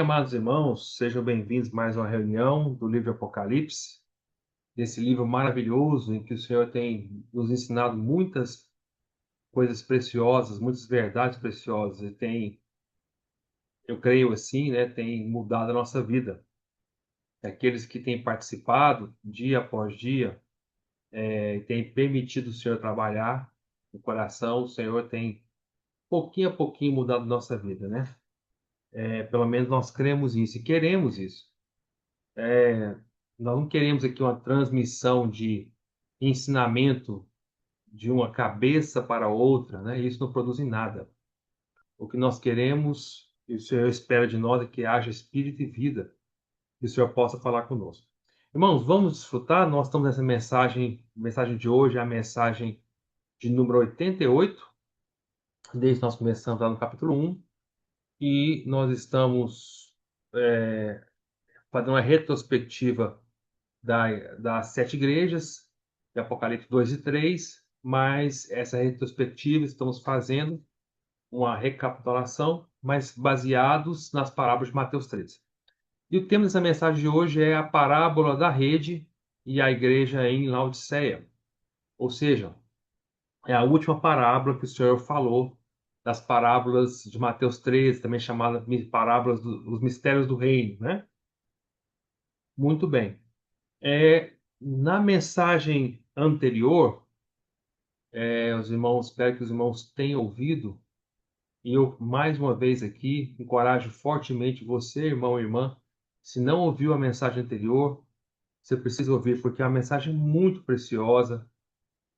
Amados irmãos, sejam bem-vindos a mais uma reunião do livro Apocalipse, desse livro maravilhoso em que o Senhor tem nos ensinado muitas coisas preciosas, muitas verdades preciosas e tem, eu creio assim, né, tem mudado a nossa vida. Aqueles que têm participado dia após dia, e têm permitido o Senhor trabalhar no coração, o Senhor tem pouquinho a pouquinho mudado a nossa vida, né? Pelo menos nós cremos nisso e queremos isso. Nós não queremos aqui uma transmissão de ensinamento de uma cabeça para outra, né? Isso não produz em nada. O que nós queremos, e o Senhor espera de nós, é que haja espírito e vida, que o Senhor possa falar conosco. Irmãos, vamos desfrutar. Nós estamos nessa mensagem de hoje é a mensagem de número 88, desde que nós começamos lá no capítulo 1, e nós estamos fazendo uma retrospectiva das sete igrejas, de Apocalipse 2 e 3, mas essa retrospectiva estamos fazendo uma recapitulação, mas baseados nas parábolas de Mateus 13. E o tema dessa mensagem de hoje é a parábola da rede e a igreja em Laodiceia. Ou seja, é a última parábola que o Senhor falou das parábolas de Mateus 13, também chamada parábolas dos mistérios do reino, né? Muito bem. Na mensagem anterior, os irmãos, espero que os irmãos tenham ouvido, e eu, mais uma vez aqui, encorajo fortemente você, irmão e irmã, se não ouviu a mensagem anterior, você precisa ouvir, porque é uma mensagem muito preciosa,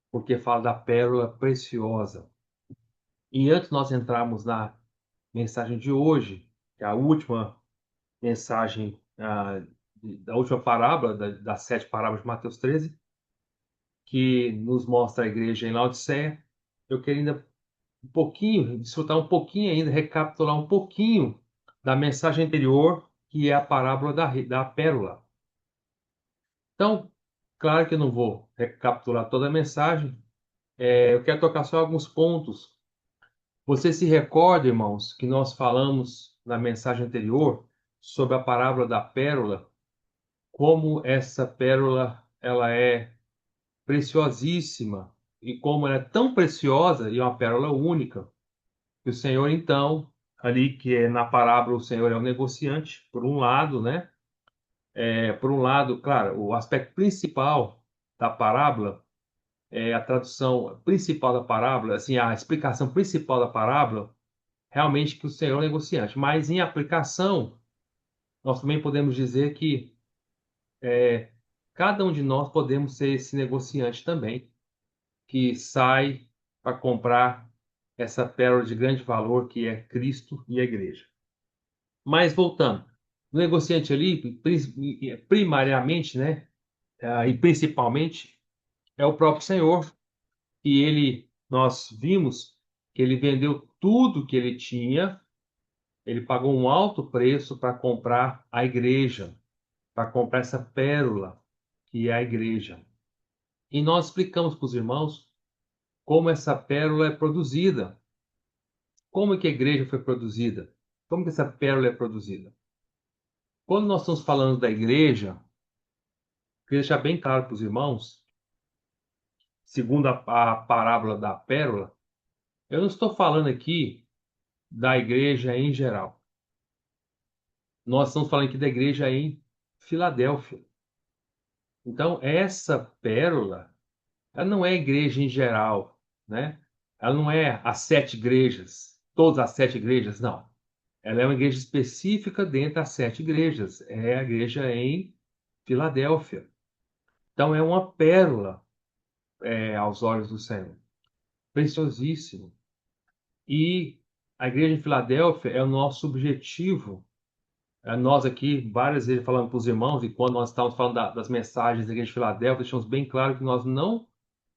porque fala da pérola preciosa. E antes de nós entrarmos na mensagem de hoje, que é a última mensagem, da última parábola, das sete parábolas de Mateus 13, que nos mostra a igreja em Laodiceia, eu quero ainda um pouquinho, desfrutar um pouquinho ainda, recapitular um pouquinho da mensagem anterior, que é a parábola da pérola. Então, claro que eu não vou recapitular toda a mensagem, eu quero tocar só alguns pontos. Você se recorda, irmãos, que nós falamos na mensagem anterior sobre a parábola da pérola, como essa pérola ela é preciosíssima e como ela é tão preciosa e é uma pérola única. Que o Senhor, então, ali que é na parábola, o Senhor é o negociante, por um lado, né? Por um lado, claro, o aspecto principal da parábola, a tradução principal da parábola, assim, a explicação principal da parábola, realmente que o Senhor é o negociante. Mas em aplicação, nós também podemos dizer que cada um de nós podemos ser esse negociante também, que sai para comprar essa pérola de grande valor que é Cristo e a igreja. Mas voltando, o negociante ali, primariamente, né, e principalmente, é o próprio Senhor, e nós vimos que ele vendeu tudo que ele tinha, ele pagou um alto preço para comprar a igreja, para comprar essa pérola que é a igreja. E nós explicamos para os irmãos como essa pérola é produzida, como é que a igreja foi produzida, como que essa pérola é produzida. Quando nós estamos falando da igreja, queria deixar bem claro para os irmãos, segundo a parábola da pérola, eu não estou falando aqui da igreja em geral. Nós estamos falando aqui da igreja em Filadélfia. Então, essa pérola, ela não é a igreja em geral, né? Ela não é as sete igrejas, todas as sete igrejas, não. Ela é uma igreja específica dentre as sete igrejas. É a igreja em Filadélfia. Então, é uma pérola, aos olhos do Senhor. Preciosíssimo. E a igreja em Filadélfia é o nosso objetivo. Nós aqui, várias vezes falando para os irmãos, e quando nós estávamos falando das mensagens da igreja de Filadélfia, deixamos bem claro que nós não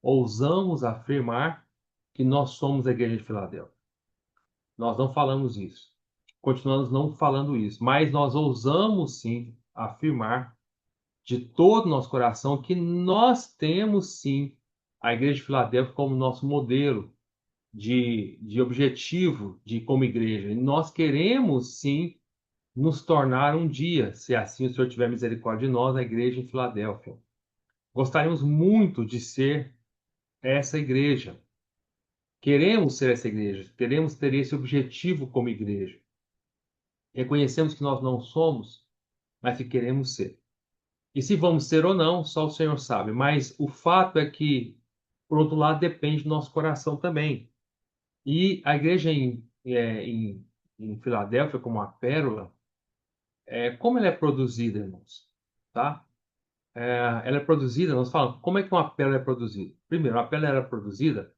ousamos afirmar que nós somos a igreja de Filadélfia. Nós não falamos isso. Continuamos não falando isso. Mas nós ousamos sim afirmar de todo o nosso coração que nós temos sim a igreja de Filadélfia como nosso modelo de objetivo de como igreja. E nós queremos sim nos tornar um dia, se assim o Senhor tiver misericórdia de nós, a igreja em Filadélfia. Gostaríamos muito de ser essa igreja. Queremos ser essa igreja, queremos ter esse objetivo como igreja. Reconhecemos que nós não somos, mas que queremos ser. E se vamos ser ou não, só o Senhor sabe. Mas o fato é que, por outro lado, depende do nosso coração também. E a igreja em Filadélfia, como a Pérola, como ela é produzida, irmãos? Tá? Ela é produzida, nós falamos, como é que uma pérola é produzida? Primeiro, a pérola era produzida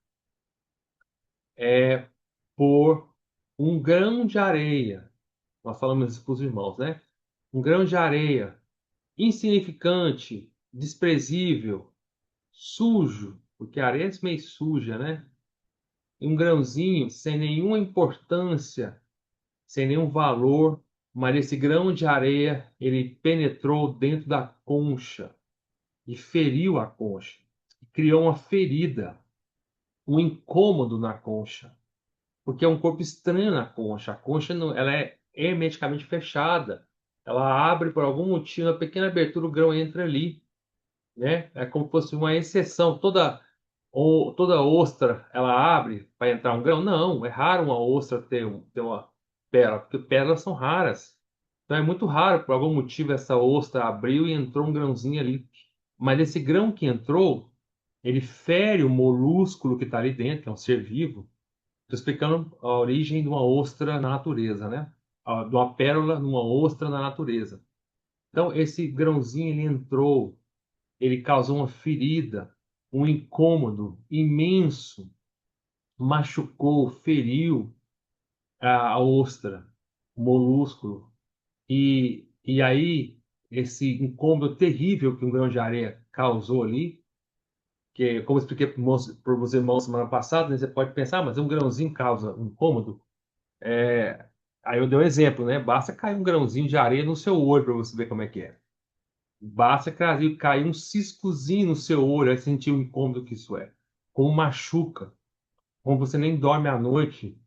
por um grão de areia. Nós falamos isso para os irmãos, né? Um grão de areia insignificante, desprezível, sujo, porque a areia é meio suja, né? E um grãozinho sem nenhuma importância, sem nenhum valor, mas esse grão de areia, ele penetrou dentro da concha e feriu a concha, e criou uma ferida, um incômodo na concha, porque é um corpo estranho na concha. A concha não, ela é hermeticamente fechada. Ela abre por algum motivo, uma pequena abertura, o grão entra ali, né? É como se fosse uma exceção. Toda ostra ela abre para entrar um grão? Não, é raro uma ostra ter uma pérola, porque pérolas são raras. Então é muito raro, por algum motivo, essa ostra abriu e entrou um grãozinho ali. Mas esse grão que entrou, ele fere o molúsculo que está ali dentro, que é um ser vivo. Estou explicando a origem de uma ostra na natureza, né? De uma pérola numa ostra na natureza. Então, esse grãozinho, ele entrou, ele causou uma ferida, um incômodo imenso, machucou, feriu a ostra, o molúsculo. E aí, esse incômodo terrível que um grão de areia causou ali, que, como eu expliquei para os irmãos semana passada, né, você pode pensar, mas um grãozinho causa um incômodo. Aí eu dei um exemplo, né? Basta cair um grãozinho de areia no seu olho para você ver como é que é. Basta cair um ciscozinho no seu olho, aí sentir o incômodo que isso é. Como machuca, como você nem dorme à noite,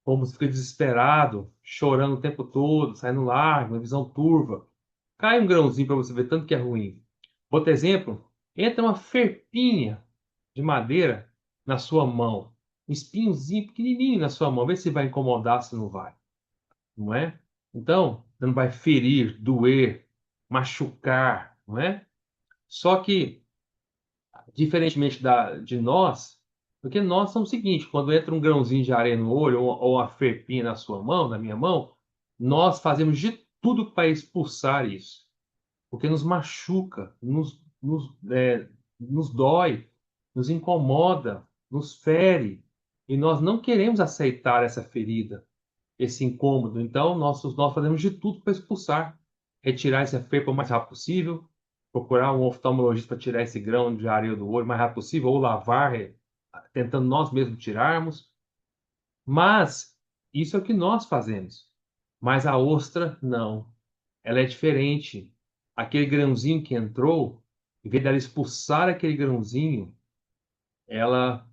como você fica desesperado, chorando o tempo todo, saindo lágrimas, visão turva. Cai um grãozinho para você ver tanto que é ruim. Outro exemplo, entra uma ferpinha de madeira na sua mão. Um espinhozinho pequenininho na sua mão. Vê se vai incomodar, se não vai. Não é? Então, não vai ferir, doer, machucar, não é? Só que, diferentemente de nós, porque nós somos o seguinte, quando entra um grãozinho de areia no olho ou uma ferpinha na sua mão, na minha mão, nós fazemos de tudo para expulsar isso. Porque nos machuca, nos dói, nos incomoda, nos fere. E nós não queremos aceitar essa ferida, esse incômodo. Então, nós fazemos de tudo para expulsar, retirar essa felpa o mais rápido possível, procurar um oftalmologista para tirar esse grão de areia do olho o mais rápido possível, ou lavar, tentando nós mesmos tirarmos. Mas isso é o que nós fazemos. Mas a ostra, não. Ela é diferente. Aquele grãozinho que entrou, em vez dela expulsar aquele grãozinho, ela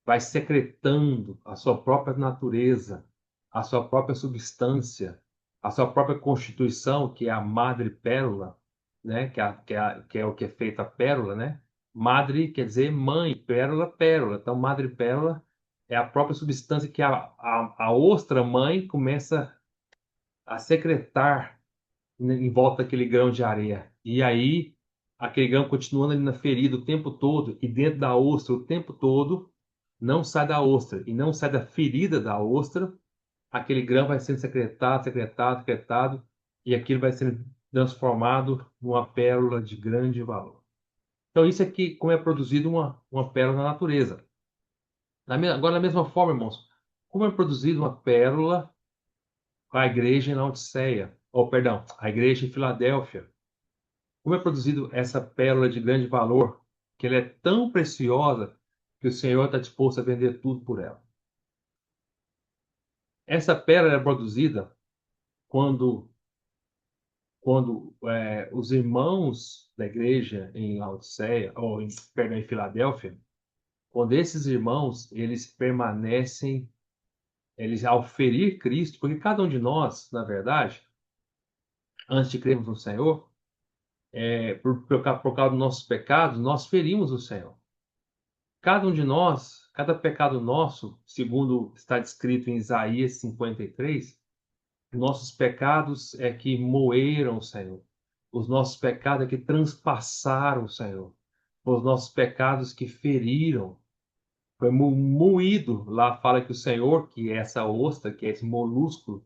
vai secretando a sua própria natureza, a sua própria substância, a sua própria constituição, que é a madre pérola, né? Que é o que é feita a pérola, né? Madre quer dizer mãe, pérola, pérola. Então, madre pérola é a própria substância que a ostra mãe começa a secretar em volta daquele grão de areia. E aí, aquele grão continuando ali na ferida o tempo todo, e dentro da ostra o tempo todo, não sai da ostra e não sai da ferida da ostra, aquele grão vai sendo secretado, secretado, secretado, e aquilo vai sendo transformado numa pérola de grande valor. Então, isso aqui, como é produzido uma pérola na natureza. Agora, da mesma forma, irmãos, como é produzida uma pérola a igreja em Laodiceia, ou perdão, a igreja em Filadélfia. Como é produzido essa pérola de grande valor, que ela é tão preciosa que o Senhor está disposto a vender tudo por ela. Essa pérola é produzida quando, quando os irmãos da igreja em Laodiceia, perdão, em Filadélfia, quando esses irmãos, eles permanecem, eles ao ferir Cristo, porque cada um de nós, na verdade, antes de crermos no Senhor, por causa dos nossos pecados, nós ferimos o Senhor. Cada um de nós, cada pecado nosso, segundo está descrito em Isaías 53, nossos pecados é que moeram o Senhor. Os nossos pecados é que transpassaram o Senhor. Os nossos pecados que feriram. Foi moído. Lá fala que o Senhor, que é essa ostra, que é esse molusco,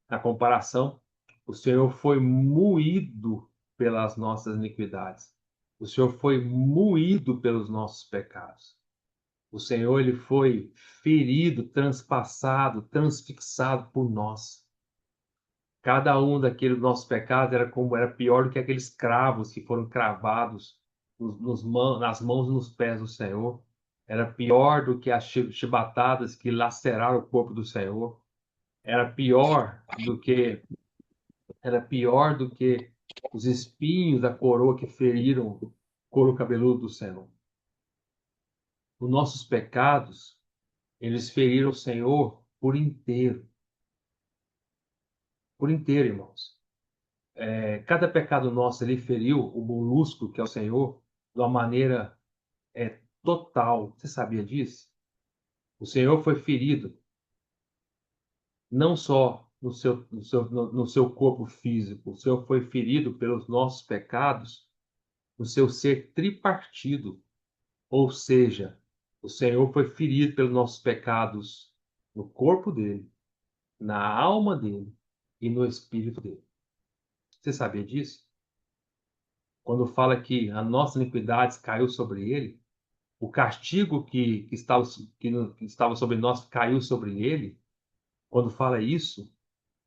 na comparação, o Senhor foi moído pelas nossas iniquidades. O Senhor foi moído pelos nossos pecados. O Senhor, ele foi ferido, transpassado, transfixado por nós. Cada um daqueles nossos pecados era pior do que aqueles cravos que foram cravados nas mãos e nos pés do Senhor. Era pior do que as chibatadas que laceraram o corpo do Senhor. Era pior do que era pior do que os espinhos da coroa que feriram o couro cabeludo do Senhor. Os nossos pecados, eles feriram o Senhor por inteiro. Por inteiro, irmãos. Cada pecado nosso, ele feriu o molusco, que é o Senhor, de uma maneira total. Você sabia disso? O Senhor foi ferido não só no seu corpo físico, o Senhor foi ferido pelos nossos pecados no seu ser tripartido. Ou seja, o Senhor foi ferido pelos nossos pecados no corpo dele, na alma dele e no espírito dele. Você sabia disso? Quando fala que a nossa iniquidade caiu sobre ele, o castigo que estava sobre nós caiu sobre ele. Quando fala isso,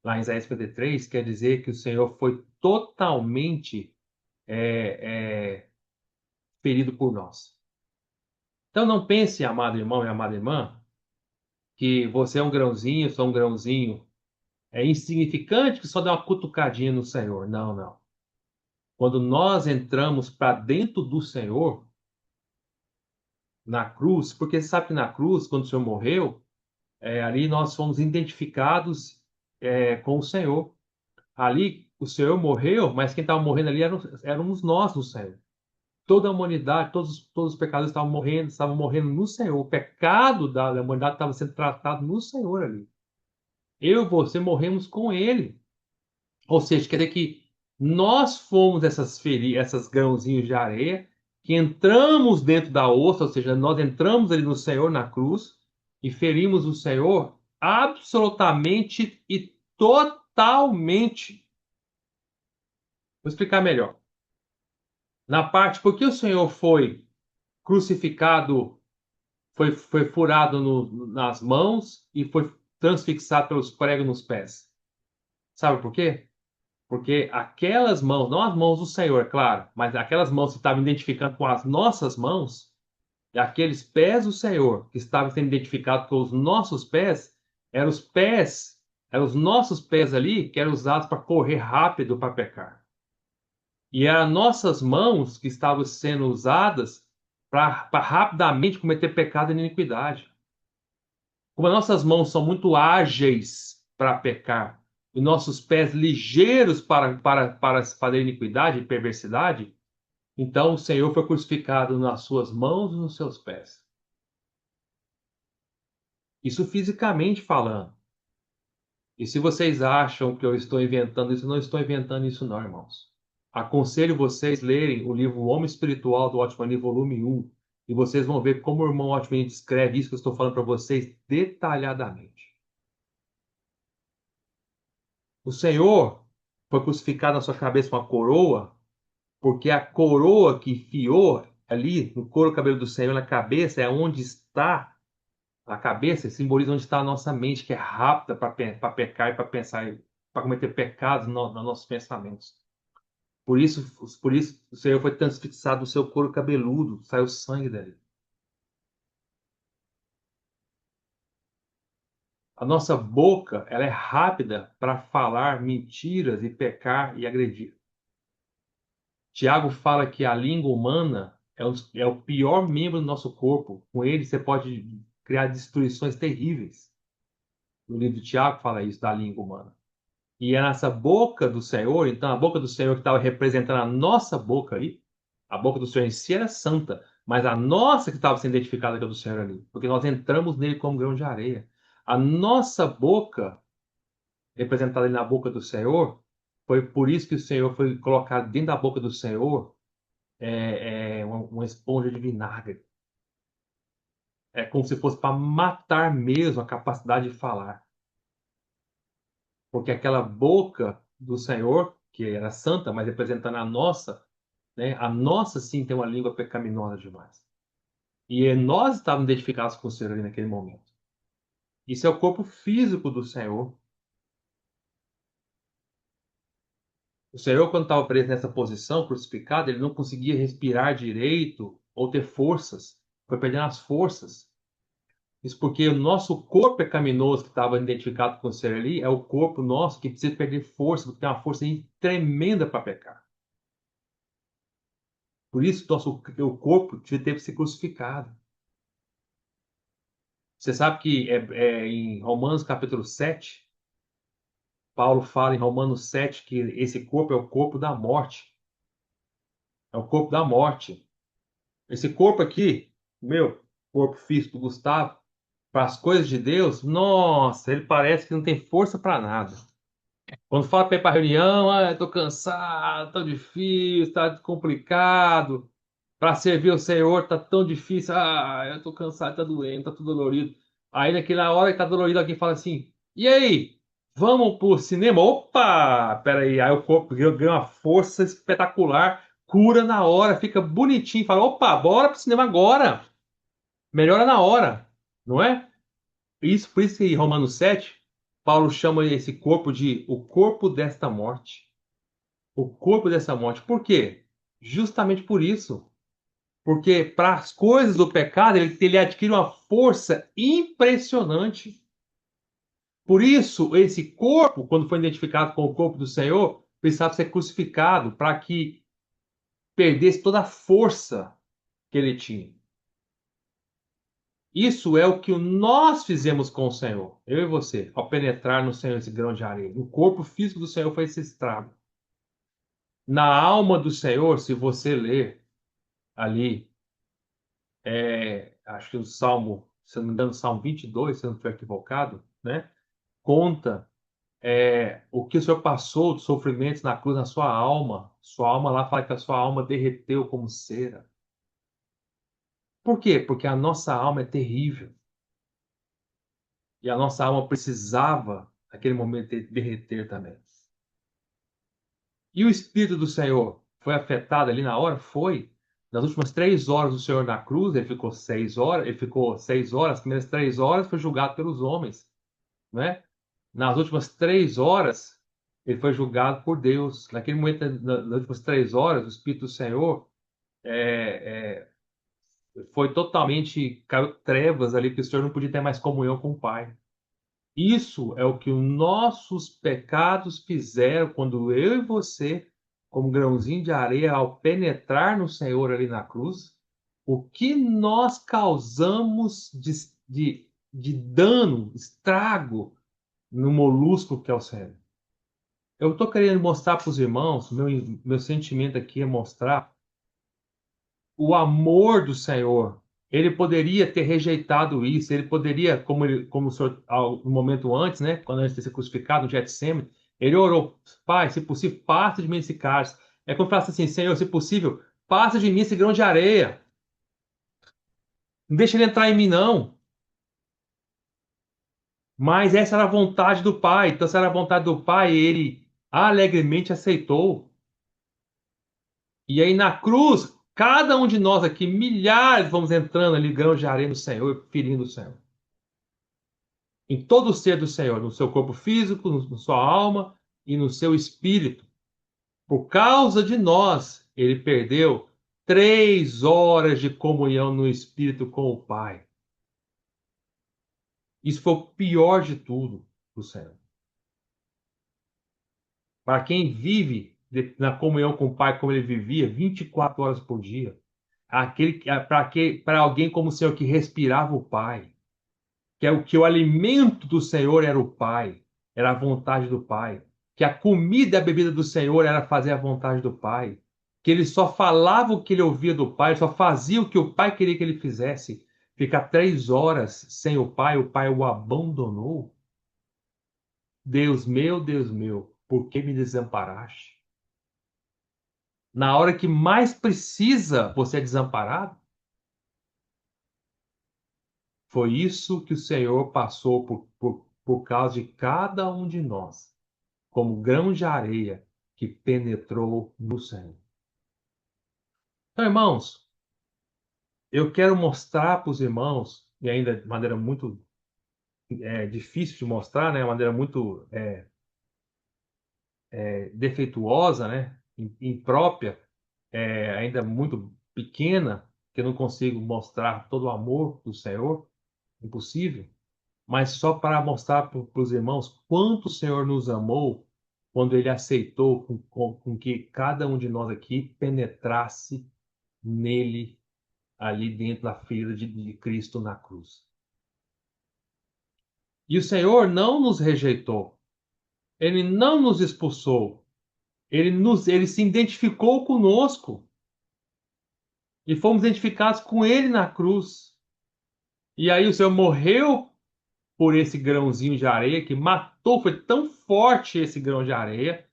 lá em Isaías 53, quer dizer que o Senhor foi totalmente é, é, ferido por nós. Então não pense, amado irmão e amada irmã, que você é um grãozinho, só um grãozinho insignificante que só dá uma cutucadinha no Senhor. Não, não. Quando nós entramos para dentro do Senhor, na cruz, porque você sabe que na cruz, quando o Senhor morreu, ali nós fomos identificados com o Senhor. Ali o Senhor morreu, mas quem estava morrendo ali éramos nós no Senhor. Toda a humanidade, todos os pecadores estavam morrendo no Senhor. O pecado da humanidade estava sendo tratado no Senhor ali. Eu e você morremos com Ele. Ou seja, quer dizer que nós fomos essas grãozinhos de areia que entramos dentro da ossa, ou seja, nós entramos ali no Senhor na cruz e ferimos o Senhor absolutamente e totalmente. Vou explicar melhor. Na parte, por que o Senhor foi crucificado, foi furado nas mãos e foi transfixado pelos pregos nos pés? Sabe por quê? Porque aquelas mãos, não as mãos do Senhor, é claro, mas aquelas mãos que estavam identificando com as nossas mãos, e aqueles pés do Senhor que estavam sendo identificados com os nossos pés, eram os nossos pés ali que eram usados para correr rápido para pecar. E eram nossas mãos que estavam sendo usadas para rapidamente cometer pecado e iniquidade. Como as nossas mãos são muito ágeis para pecar, e nossos pés ligeiros para fazer iniquidade e perversidade, então o Senhor foi crucificado nas suas mãos e nos seus pés. Isso fisicamente falando. E se vocês acham que eu estou inventando isso, eu não estou inventando isso não, irmãos. Aconselho vocês lerem o livro O Homem Espiritual do Otmani, volume 1, e vocês vão ver como o irmão Otmani descreve isso que eu estou falando para vocês detalhadamente. O Senhor foi crucificado na sua cabeça com uma coroa, porque a coroa que enfiou ali no couro cabelo do Senhor na cabeça é onde está a cabeça, simboliza onde está a nossa mente, que é rápida para pecar e para pensar, para cometer pecados nos nossos pensamentos. Por isso o Senhor foi transfixado do seu couro cabeludo, saiu sangue dele. A nossa boca, ela é rápida para falar mentiras e pecar e agredir. Tiago fala que a língua humana é o pior membro do nosso corpo. Com ele você pode criar destruições terríveis. No livro de Tiago fala isso da língua humana. E é nessa boca do Senhor, então a boca do Senhor que estava representando a nossa boca aí, a boca do Senhor em si era santa, mas a nossa que estava sendo identificada com a do Senhor ali, porque nós entramos nele como grão de areia. A nossa boca, representada ali na boca do Senhor, foi por isso que o Senhor foi colocado dentro da boca do Senhor uma esponja de vinagre. É como se fosse para matar mesmo a capacidade de falar. Porque aquela boca do Senhor, que era santa, mas representando a nossa, né? A nossa sim tem uma língua pecaminosa demais. E nós estávamos identificados com o Senhor ali naquele momento. Isso é o corpo físico do Senhor. O Senhor, quando estava preso nessa posição, crucificado, ele não conseguia respirar direito ou ter forças. Foi perdendo as forças. Isso porque o nosso corpo pecaminoso que estava identificado com o Senhor ali é o corpo nosso que precisa perder força, porque tem uma força tremenda para pecar. Por isso, o corpo teve que ser crucificado. Você sabe que em Romanos capítulo 7, Paulo fala em Romanos 7 que esse corpo é o corpo da morte. É o corpo da morte. Esse corpo aqui, meu corpo físico do Gustavo, para as coisas de Deus, nossa, ele parece que não tem força para nada. Quando fala para ir para reunião, eu tô cansado, tão difícil, tá complicado. Para servir o Senhor tá tão difícil. Eu tô cansado, tá doendo, tá tudo dolorido. Aí naquela hora que tá dolorido, alguém fala assim: E aí? Vamos pro cinema? Opa! Peraí. Aí o corpo ganha uma força espetacular, cura na hora, fica bonitinho. Fala: Opa, bora pro cinema agora. Melhora na hora, não é? Isso, por isso que em Romanos 7, Paulo chama esse corpo de o corpo desta morte. O corpo dessa morte. Por quê? Justamente por isso. Porque para as coisas do pecado, ele adquire uma força impressionante. Por isso, esse corpo, quando foi identificado com o corpo do Senhor, precisava ser crucificado para que perdesse toda a força que ele tinha. Isso é o que nós fizemos com o Senhor, eu e você, ao penetrar no Senhor esse grão de areia. O corpo físico do Senhor foi esse estrago. Na alma do Senhor, se você ler ali, acho que o Salmo, se não me engano, o Salmo 22, se eu não estiver equivocado, né? Conta o que o Senhor passou de sofrimentos na cruz na sua alma. Sua alma lá fala que a sua alma derreteu como cera. Por quê? Porque a nossa alma é terrível. E a nossa alma precisava, naquele momento, derreter também. E o Espírito do Senhor foi afetado ali na hora? Foi. Nas últimas 3 horas do Senhor na cruz, ele ficou 6 horas, as primeiras 3 horas foi julgado pelos homens, né? Nas últimas 3 horas, ele foi julgado por Deus. Naquele momento, nas últimas 3 horas, o Espírito do Senhor foi totalmente, caiu trevas ali, que o Senhor não podia ter mais comunhão com o Pai. Isso é o que os nossos pecados fizeram quando eu e você, como grãozinho de areia, ao penetrar no Senhor ali na cruz, o que nós causamos de dano, estrago no molusco que é o cérebro. Eu estou querendo mostrar para os irmãos, meu sentimento aqui é mostrar o amor do Senhor. Ele poderia ter rejeitado isso, ele poderia, como o Senhor, no momento antes, né, quando antes de ser crucificado no Getsemane, ele orou: Pai, se possível, passa de mim esse cálice. É como falasse assim: Senhor, se possível, passa de mim esse grão de areia. Não deixa ele entrar em mim, não. Mas essa era a vontade do Pai. Então, se era a vontade do Pai, ele alegremente aceitou. E aí na cruz, cada um de nós aqui, milhares, vamos entrando ali, grãos de areia no Senhor, ferindo o Senhor. Em todo o ser do Senhor, no seu corpo físico, na sua alma e no seu espírito. Por causa de nós, ele perdeu 3 horas de comunhão no espírito com o Pai. Isso foi o pior de tudo do Senhor. Para quem vive na comunhão com o Pai como ele vivia, 24 horas por dia, para alguém como o Senhor que respirava o Pai, que é o alimento do Senhor era o Pai, era a vontade do Pai. que a comida e a bebida do Senhor era fazer a vontade do Pai, que ele só falava o que ele ouvia do Pai, só fazia o que o Pai queria que ele fizesse, ficar 3 horas sem o Pai o abandonou. Deus meu, por que me desamparaste? Na hora que mais precisa, você é desamparado? Foi isso que o Senhor passou por causa de cada um de nós, como grão de areia que penetrou no Senhor. Então, irmãos, eu quero mostrar para os irmãos, e ainda de maneira muito difícil de mostrar, né, de maneira muito defeituosa, né, imprópria, ainda muito pequena, que eu não consigo mostrar todo o amor do Senhor, impossível, mas só para mostrar para os irmãos quanto o Senhor nos amou quando Ele aceitou com que cada um de nós aqui penetrasse nele, ali dentro da ferida de Cristo na cruz. E o Senhor não nos rejeitou, Ele não nos expulsou, Ele se identificou conosco e fomos identificados com Ele na cruz. E aí o Senhor morreu por esse grãozinho de areia que matou, foi tão forte esse grão de areia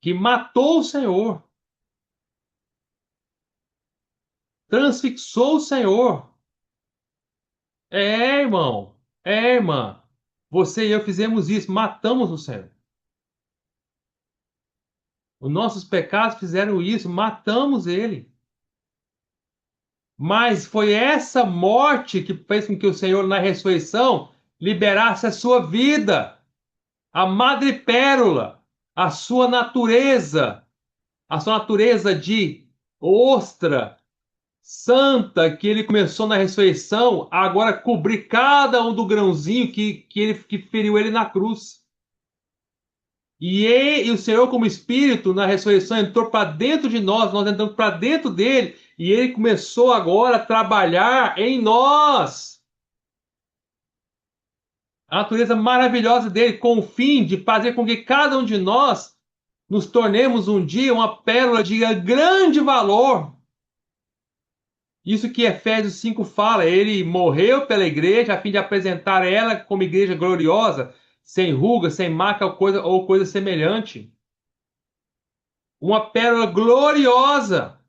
que matou o Senhor, transfixou o Senhor. Irmão, irmã, você e eu fizemos isso, matamos o Senhor. Os nossos pecados fizeram isso, matamos ele. Mas foi essa morte que fez com que o Senhor, na ressurreição, liberasse a sua vida, a madrepérola, a sua natureza de ostra santa que ele começou na ressurreição, agora cobrir cada um do grãozinho que feriu ele na cruz. E o Senhor, como Espírito, na ressurreição, entrou para dentro de nós entramos para dentro dele, e ele começou agora a trabalhar em nós. A natureza maravilhosa dele, com o fim de fazer com que cada um de nós nos tornemos um dia uma pérola de grande valor. Isso que Efésios 5 fala, ele morreu pela igreja a fim de apresentar ela como igreja gloriosa, sem ruga, sem marca ou coisa semelhante. Uma pérola gloriosa.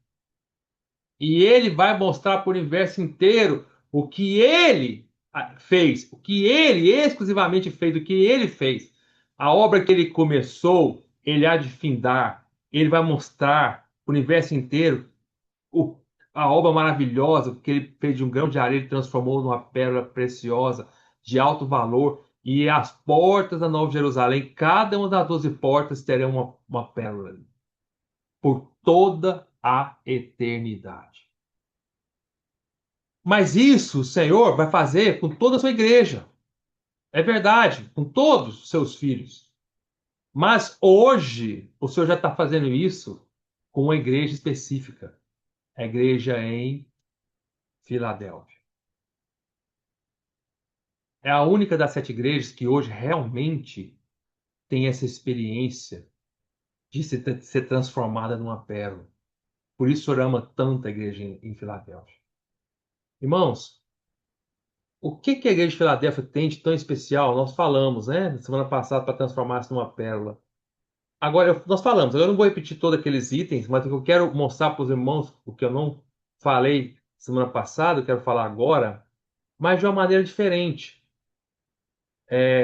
E ele vai mostrar para o universo inteiro o que ele fez, o que ele exclusivamente fez, o que ele fez. A obra que ele começou, ele há de findar. Ele vai mostrar para o universo inteiro o, a obra maravilhosa que ele fez de um grão de areia, ele transformou numa pérola preciosa, de alto valor. E as portas da Nova Jerusalém, cada uma das 12 portas terão uma pérola por toda a eternidade. Mas isso o Senhor vai fazer com toda a sua igreja. É verdade, com todos os seus filhos. Mas hoje o Senhor já está fazendo isso com uma igreja específica. A igreja em Filadélfia. É a única das 7 igrejas que hoje realmente tem essa experiência de ser transformada numa pérola. Por isso o Senhor ama tanto a igreja em Filadélfia. Irmãos, o que a igreja de Filadélfia tem de tão especial? Nós falamos, né, semana passada, para transformar-se numa pérola. Agora, nós falamos, eu não vou repetir todos aqueles itens, mas o que eu quero mostrar para os irmãos, o que eu não falei semana passada, eu quero falar agora, mas de uma maneira diferente,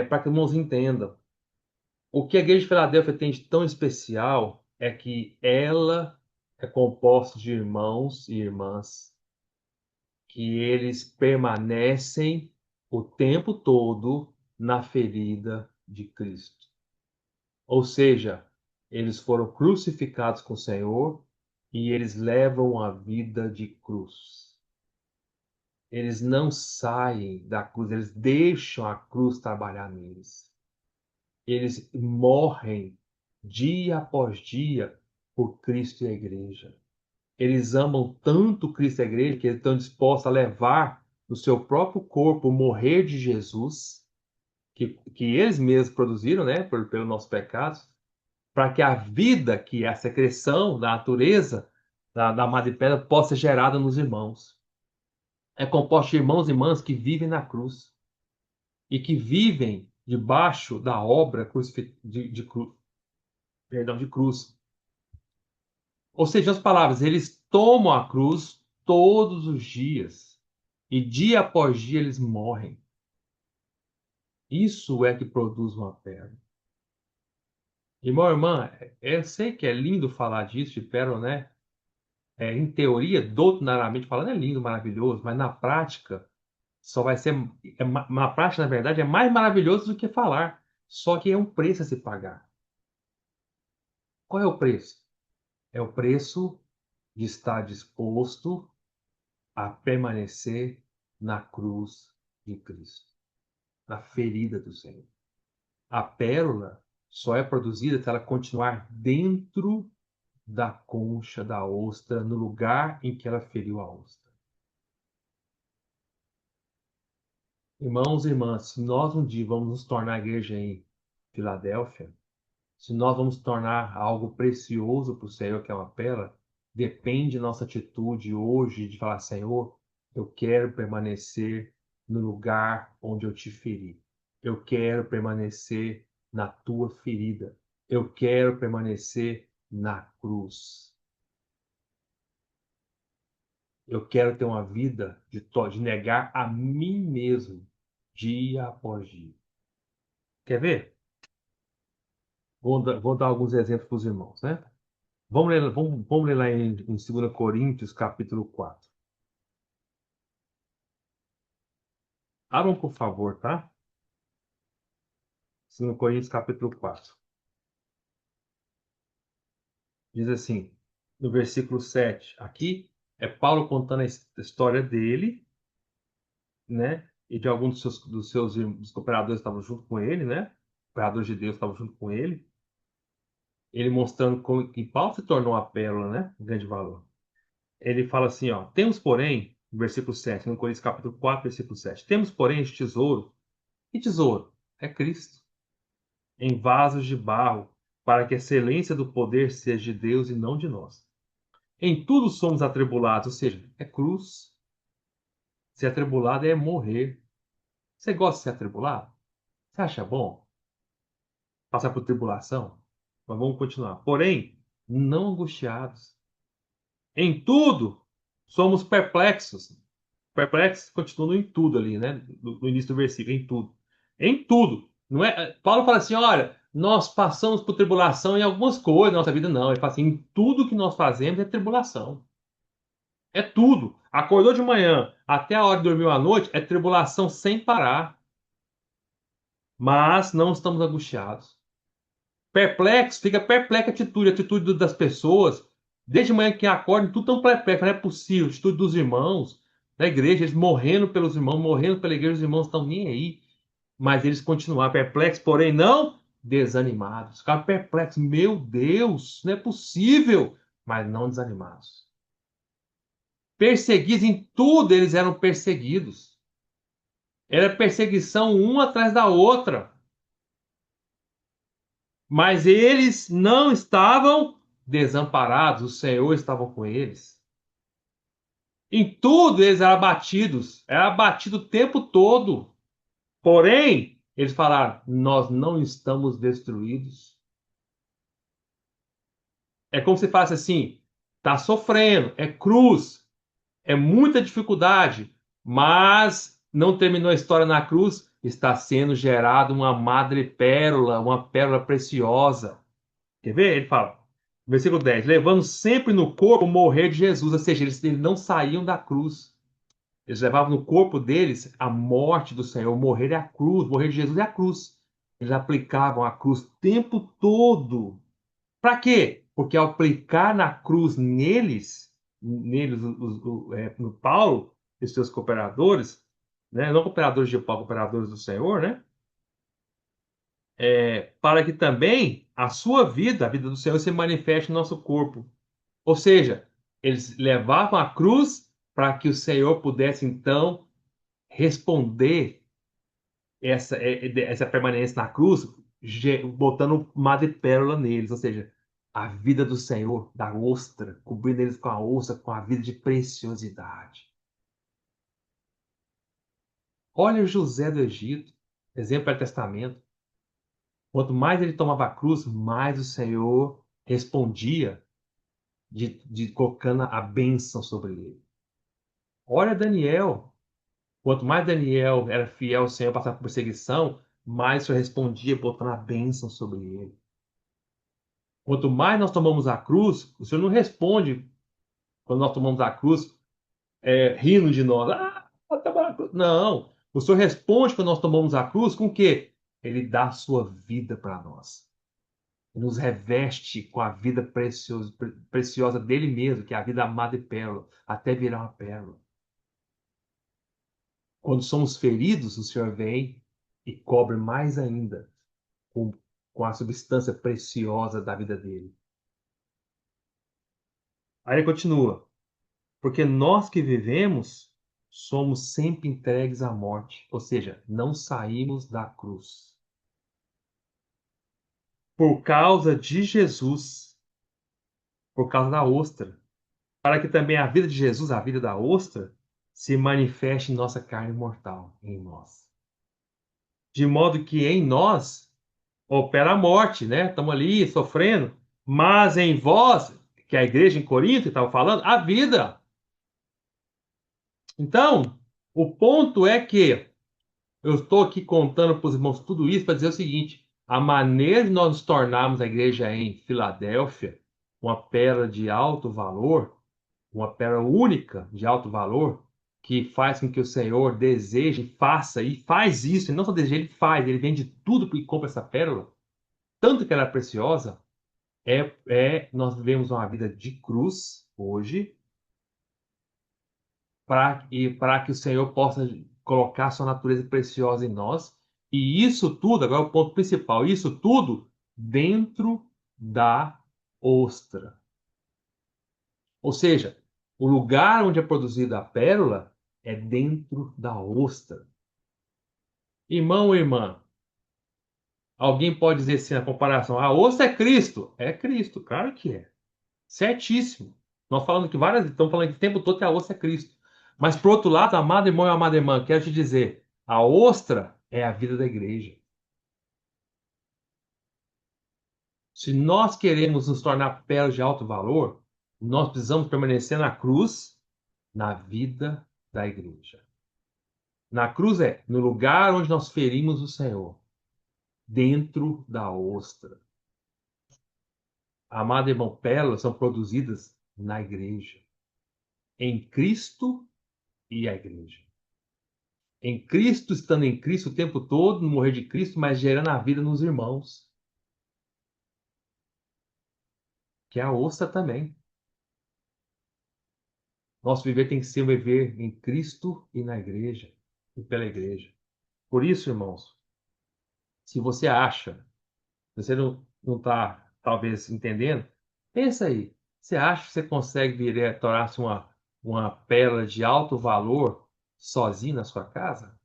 para que os irmãos entendam. O que a igreja de Filadélfia tem de tão especial é que ela é composta de irmãos e irmãs que eles permanecem o tempo todo na ferida de Cristo. Ou seja, eles foram crucificados com o Senhor e eles levam a vida de cruz. Eles não saem da cruz, eles deixam a cruz trabalhar neles. Eles morrem dia após dia por Cristo e a igreja. Eles amam tanto Cristo e a igreja que eles estão dispostos a levar no seu próprio corpo o morrer de Jesus que eles mesmos produziram, né, pelo nossos pecados, para que a vida, que é a secreção da natureza da madrepérola, possa ser gerada nos irmãos. É composto de irmãos e irmãs que vivem na cruz e que vivem debaixo da obra de cruz. Ou seja, as palavras, eles tomam a cruz todos os dias e dia após dia eles morrem. Isso é que produz uma pérola. Irmão, irmã, eu sei que é lindo falar disso de pérola, né? Em teoria, doutrinariamente falando, é lindo, maravilhoso, mas na prática só vai ser. Na prática, na verdade, é mais maravilhoso do que falar. Só que é um preço a se pagar. Qual é o preço? É o preço de estar disposto a permanecer na cruz de Cristo, na ferida do Senhor. A pérola só é produzida se ela continuar dentro da concha da ostra, no lugar em que ela feriu a ostra. Irmãos e irmãs, se nós um dia vamos nos tornar a igreja em Filadélfia, se nós vamos tornar algo precioso para o Senhor, que é uma pérola, depende de nossa atitude hoje de falar: Senhor, eu quero permanecer no lugar onde eu te feri. Eu quero permanecer na tua ferida. Eu quero permanecer na cruz. Eu quero ter uma vida de negar a mim mesmo, dia após dia. Quer ver? Vou dar alguns exemplos para os irmãos, né? Vamos ler lá em 2 Coríntios, capítulo 4. Abram, por favor, tá? 2 Coríntios, capítulo 4. Diz assim, no versículo 7. Aqui é Paulo contando a história dele, né? E de alguns dos cooperadores que estavam junto com ele, né? Cooperadores de Deus estavam junto com ele. Ele mostrando como que Paulo se tornou a pérola, né? Um grande valor. Ele fala assim, ó. Temos, porém, no versículo 7, no Coríntios capítulo 4, versículo 7. Temos, porém, este tesouro. Que tesouro? É Cristo. Em vasos de barro, para que a excelência do poder seja de Deus e não de nós. Em tudo somos atribulados, ou seja, é cruz. Ser atribulado é morrer. Você gosta de ser atribulado? Você acha bom passar por tribulação? Mas vamos continuar. Porém, não angustiados. Em tudo somos perplexos. Perplexos continua em tudo ali, né? No início do versículo, em tudo. Em tudo. Não é? Paulo fala assim: olha, nós passamos por tribulação em algumas coisas da nossa vida, não. Ele fala assim: em tudo que nós fazemos é tribulação. É tudo. Acordou de manhã até a hora de dormir à noite, é tribulação sem parar. Mas não estamos angustiados. Perplexo, fica perplexa a atitude das pessoas. Desde manhã que acordam, tudo tão perplexo, não é possível. A atitude dos irmãos da igreja, eles morrendo pelos irmãos, morrendo pela igreja, os irmãos estão nem aí. Mas eles continuaram perplexos, porém não desanimados. Ficaram perplexos, meu Deus, não é possível, mas não desanimados. Perseguidos em tudo, eles eram perseguidos. Era perseguição uma atrás da outra. Mas eles não estavam desamparados, o Senhor estava com eles. Em tudo eles eram abatidos, era abatido o tempo todo. Porém, eles falaram: nós não estamos destruídos. É como se falasse assim: está sofrendo, é cruz, é muita dificuldade, mas não terminou a história na cruz, está sendo gerada uma madrepérola, uma pérola preciosa. Quer ver? Ele fala, versículo 10: levando sempre no corpo o morrer de Jesus, ou seja, eles não saíam da cruz. Eles levavam no corpo deles a morte do Senhor, o morrer é a cruz, o morrer de Jesus é a cruz. Eles aplicavam a cruz o tempo todo. Para quê? Porque ao aplicar na cruz no Paulo e seus cooperadores, né? Não cooperadores de Paulo, cooperadores do Senhor, né? Para que também a sua vida, a vida do Senhor, se manifeste no nosso corpo. Ou seja, eles levavam a cruz para que o Senhor pudesse então responder essa permanência na cruz, botando madrepérola neles, ou seja, a vida do Senhor, da ostra, cobrindo eles com a ostra, com a vida de preciosidade. Olha José do Egito, exemplo do Velho Testamento. Quanto mais ele tomava a cruz, mais o Senhor respondia de colocando a bênção sobre ele. Olha Daniel. Quanto mais Daniel era fiel ao Senhor, passava por perseguição, mais o Senhor respondia botando a bênção sobre ele. Quanto mais nós tomamos a cruz, o Senhor não responde quando nós tomamos a cruz, rindo de nós. Não. O Senhor responde quando nós tomamos a cruz com o quê? Ele dá a sua vida para nós. Ele nos reveste com a vida preciosa dele mesmo, que é a vida amada e pérola, até virar uma pérola. Quando somos feridos, o Senhor vem e cobre mais ainda com, com a substância preciosa da vida dele. Aí ele continua. Porque nós que vivemos somos sempre entregues à morte, ou seja, não saímos da cruz. Por causa de Jesus, por causa da ostra, para que também a vida de Jesus, a vida da ostra, se manifeste em nossa carne mortal, em nós. De modo que em nós opera a morte, né? Estamos ali sofrendo, mas em vós, que é a igreja em Corinto estava falando, a vida. Então, o ponto é que eu estou aqui contando para os irmãos tudo isso para dizer o seguinte: a maneira de nós nos tornarmos a igreja em Filadélfia, uma pérola de alto valor, uma pérola única de alto valor, que faz com que o Senhor deseje, faça e faz isso, ele não só deseja, ele faz, ele vende tudo e compra essa pérola, tanto que ela é preciosa, nós vivemos uma vida de cruz hoje, para que o Senhor possa colocar sua natureza preciosa em nós. E isso tudo, agora é o ponto principal, isso tudo dentro da ostra. Ou seja, o lugar onde é produzida a pérola é dentro da ostra. Irmão ou irmã, alguém pode dizer assim na comparação, a ostra é Cristo. É Cristo, claro que é. Certíssimo. Nós falamos que estamos falando que o tempo todo que a ostra é Cristo. Mas, por outro lado, amado irmão e amada irmã, quero te dizer, a ostra é a vida da igreja. Se nós queremos nos tornar pérolas de alto valor, nós precisamos permanecer na cruz, na vida da igreja. Na cruz no lugar onde nós ferimos o Senhor, dentro da ostra. Amado irmão, pérolas são produzidas na igreja, em Cristo e a igreja. Em Cristo, estando em Cristo o tempo todo, no morrer de Cristo, mas gerando a vida nos irmãos, que é a ostra também. Nosso viver tem que ser um viver em Cristo e na igreja, e pela igreja. Por isso, irmãos, se você acha, se você não está, talvez, entendendo, pensa aí. Você acha que você consegue tornar-se uma pérola de alto valor sozinho na sua casa?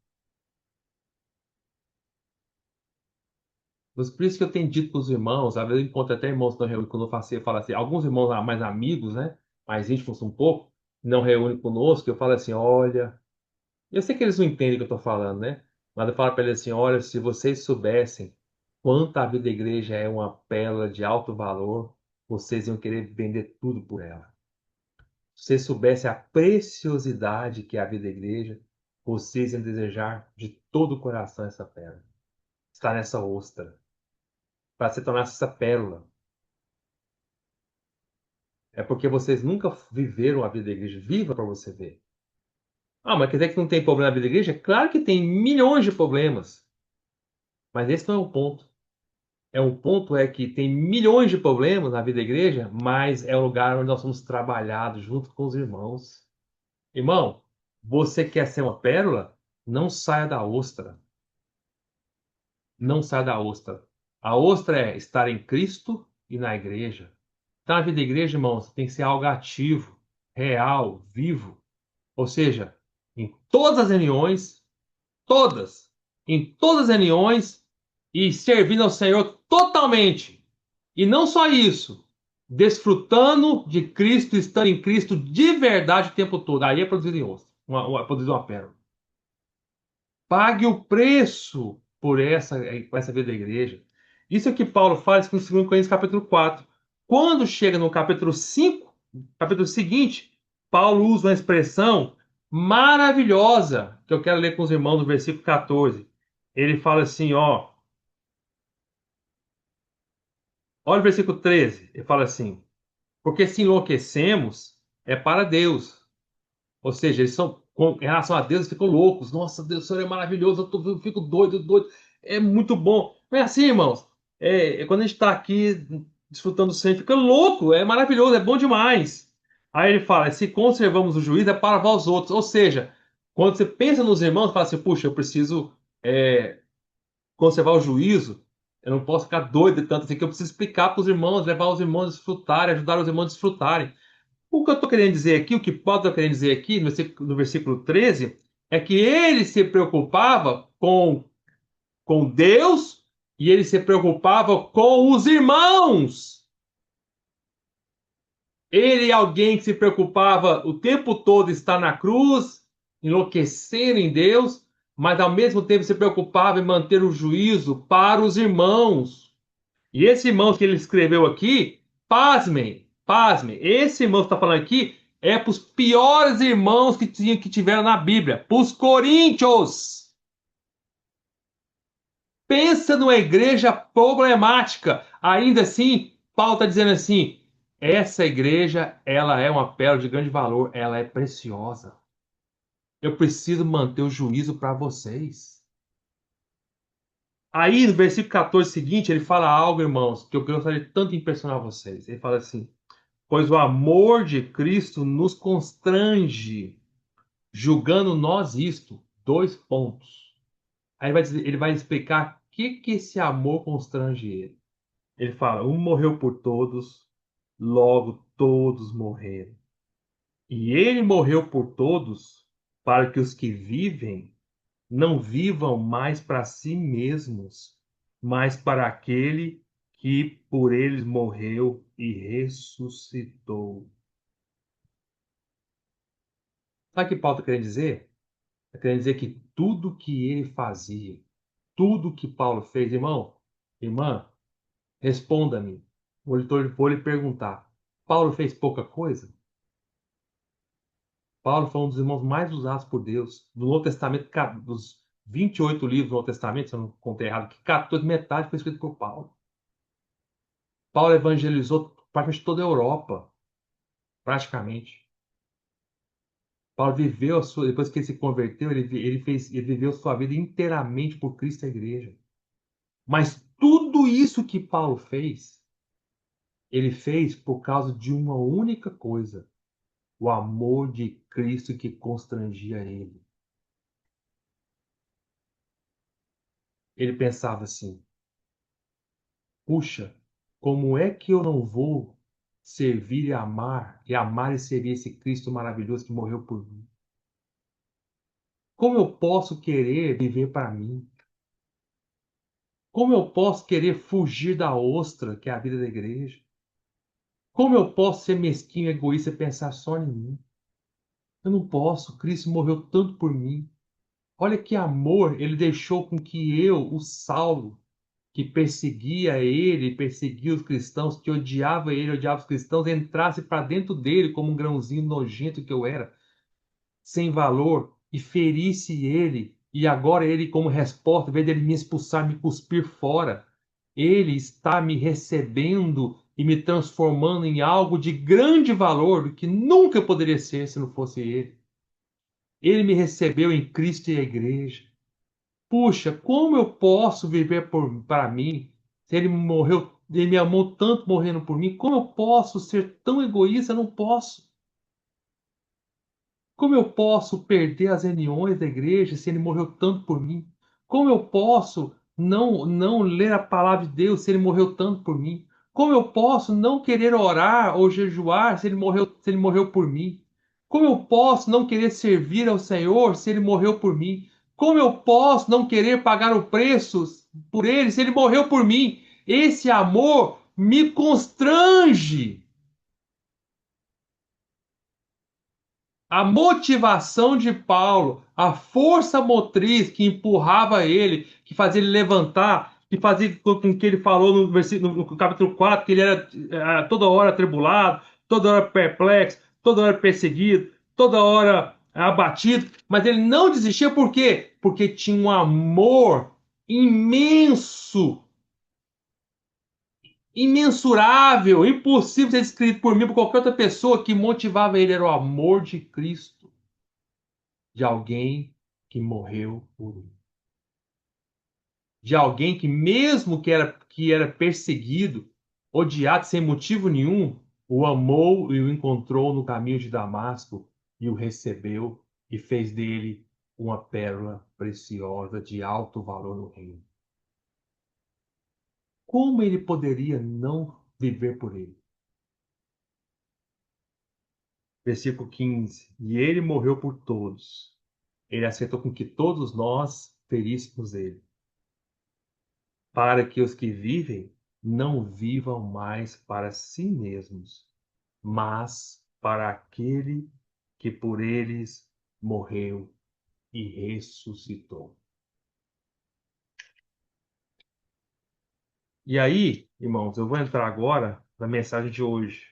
Por isso que eu tenho dito para os irmãos, às vezes eu encontro até irmãos que não reúnem quando eu falo assim, alguns irmãos mais amigos, né? Mais íntimos um pouco, não reúnem conosco, eu falo assim, olha, eu sei que eles não entendem o que eu estou falando, né? Mas eu falo para eles assim, olha, se vocês soubessem quanto a vida da igreja é uma pérola de alto valor, vocês iam querer vender tudo por ela. Se vocês soubessem a preciosidade que é a vida da igreja, vocês iam desejar de todo o coração essa pérola. Estar nessa ostra para se tornar essa pérola. É porque vocês nunca viveram a vida da igreja. Viva para você ver. Ah, mas quer dizer que não tem problema na vida da igreja? Claro que tem milhões de problemas. Mas esse não é o ponto. O ponto é que tem milhões de problemas na vida da igreja, mas é o lugar onde nós somos trabalhados junto com os irmãos. Irmão, você quer ser uma pérola? Não saia da ostra. Não saia da ostra. A ostra é estar em Cristo e na igreja. Então, na vida da igreja, irmãos, tem que ser algo ativo, real, vivo. Ou seja, em todas as reuniões, todas, em todas as reuniões e servindo ao Senhor totalmente. E não só isso, desfrutando de Cristo, estando em Cristo de verdade o tempo todo. Aí é produzido em rosto, produzido uma pérola. Pague o preço por essa vida da igreja. Isso é o que Paulo faz com 2 Coríntios capítulo 4. Quando chega no capítulo 5, capítulo seguinte, Paulo usa uma expressão maravilhosa, que eu quero ler com os irmãos no versículo 14. Ele fala assim, ó, olha o versículo 13, ele fala assim, porque se enlouquecemos, é para Deus. Ou seja, eles são, em relação a Deus, eles ficam loucos. Nossa, Deus, o Senhor é maravilhoso, eu fico doido, doido. É muito bom. Não é assim, irmãos? Quando a gente está aqui desfrutando do Senhor, fica louco, é maravilhoso, é bom demais. Aí ele fala: se conservamos o juízo, é para vós outros. Ou seja, quando você pensa nos irmãos, fala assim: puxa, eu preciso conservar o juízo. Eu não posso ficar doido tanto assim, que eu preciso explicar para os irmãos, levar os irmãos a desfrutarem, ajudar os irmãos a desfrutarem. O que eu estou querendo dizer aqui, o que Paulo está querendo dizer aqui, no versículo 13, é que ele se preocupava com Deus e ele se preocupava com os irmãos. Ele é alguém que se preocupava o tempo todo estar na cruz, enlouquecendo em Deus, mas ao mesmo tempo se preocupava em manter o juízo para os irmãos. E esse irmão que ele escreveu aqui, pasmem, pasmem, esse irmão que está falando aqui é para os piores irmãos que tiveram na Bíblia, para os coríntios. Pensa numa igreja problemática. Ainda assim, Paulo está dizendo assim, essa igreja, ela é uma pérola de grande valor, ela é preciosa. Eu preciso manter o juízo para vocês. Aí, no versículo 14 seguinte, ele fala algo, irmãos, que eu gostaria tanto de impressionar vocês. Ele fala assim, pois o amor de Cristo nos constrange, julgando nós isto. Dois pontos. Aí ele vai explicar o que esse amor constrange ele. Ele fala: um morreu por todos, logo todos morreram. E ele morreu por todos, para que os que vivem não vivam mais para si mesmos, mas para aquele que por eles morreu e ressuscitou. Sabe o que Paulo está querendo dizer? Está querendo dizer que tudo que ele fazia, tudo que Paulo fez, irmão, irmã, responda-me. Vou lhe perguntar. Paulo fez pouca coisa? Paulo foi um dos irmãos mais usados por Deus. No Novo Testamento, dos 28 livros do Novo Testamento, se eu não contei errado, que 14, metade foi escrito por Paulo. Paulo evangelizou praticamente toda a Europa, praticamente. Paulo viveu a sua, depois que ele se converteu, ele viveu sua vida inteiramente por Cristo e a igreja. Mas tudo isso que Paulo fez, ele fez por causa de uma única coisa: o amor de Cristo que constrangia ele. Ele pensava assim: puxa, como é que eu não vou servir e amar e servir esse Cristo maravilhoso que morreu por mim? Como eu posso querer viver para mim? Como eu posso querer fugir da ostra, que é a vida da igreja? Como eu posso ser mesquinho, egoísta e pensar só em mim? Eu não posso. Cristo morreu tanto por mim. Olha que amor ele deixou com que eu, o Saulo, que perseguia ele, perseguia os cristãos, que odiava ele, odiava os cristãos, entrasse para dentro dele como um grãozinho nojento que eu era, sem valor, e ferisse ele. E agora ele, como resposta, em vez dele me expulsar, me cuspir fora, ele está me recebendo e me transformando em algo de grande valor, que nunca poderia ser se não fosse ele. Ele me recebeu em Cristo e a igreja. Puxa, como eu posso viver para mim? Se ele morreu, ele me amou tanto morrendo por mim, como eu posso ser tão egoísta? Eu não posso. Como eu posso perder as reuniões da igreja se ele morreu tanto por mim? Como eu posso não ler a palavra de Deus se ele morreu tanto por mim? Como eu posso não querer orar ou jejuar se ele morreu por mim? Como eu posso não querer servir ao Senhor se ele morreu por mim? Como eu posso não querer pagar o preço por ele se ele morreu por mim? Esse amor me constrange. A motivação de Paulo, a força motriz que empurrava ele, que fazia ele levantar, que fazia com que ele falou no capítulo 4 que ele era toda hora atribulado, toda hora perplexo, toda hora perseguido, toda hora abatido, mas ele não desistia por quê? Porque tinha um amor imenso, imensurável, impossível de ser descrito por mim, por qualquer outra pessoa que motivava ele, era o amor de Cristo, de alguém que morreu por mim. De alguém que, mesmo que era perseguido, odiado sem motivo nenhum, o amou e o encontrou no caminho de Damasco e o recebeu e fez dele uma pérola preciosa de alto valor no reino. Como ele poderia não viver por ele? Versículo 15. E ele morreu por todos. Ele aceitou com que todos nós feríssemos ele, para que os que vivem não vivam mais para si mesmos, mas para aquele que por eles morreu e ressuscitou. E aí, irmãos, eu vou entrar agora na mensagem de hoje.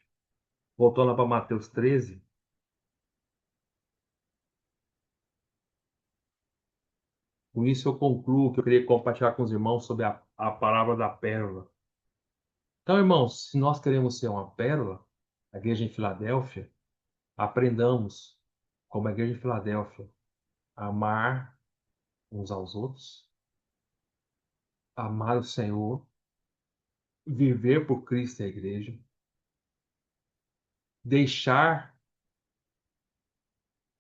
Voltando lá para Mateus 13. Com isso eu concluo que eu queria compartilhar com os irmãos sobre a palavra da pérola. Então, irmãos, se nós queremos ser uma pérola, a igreja em Filadélfia, aprendamos, como a igreja em Filadélfia, a amar uns aos outros, amar o Senhor, viver por Cristo e a igreja, deixar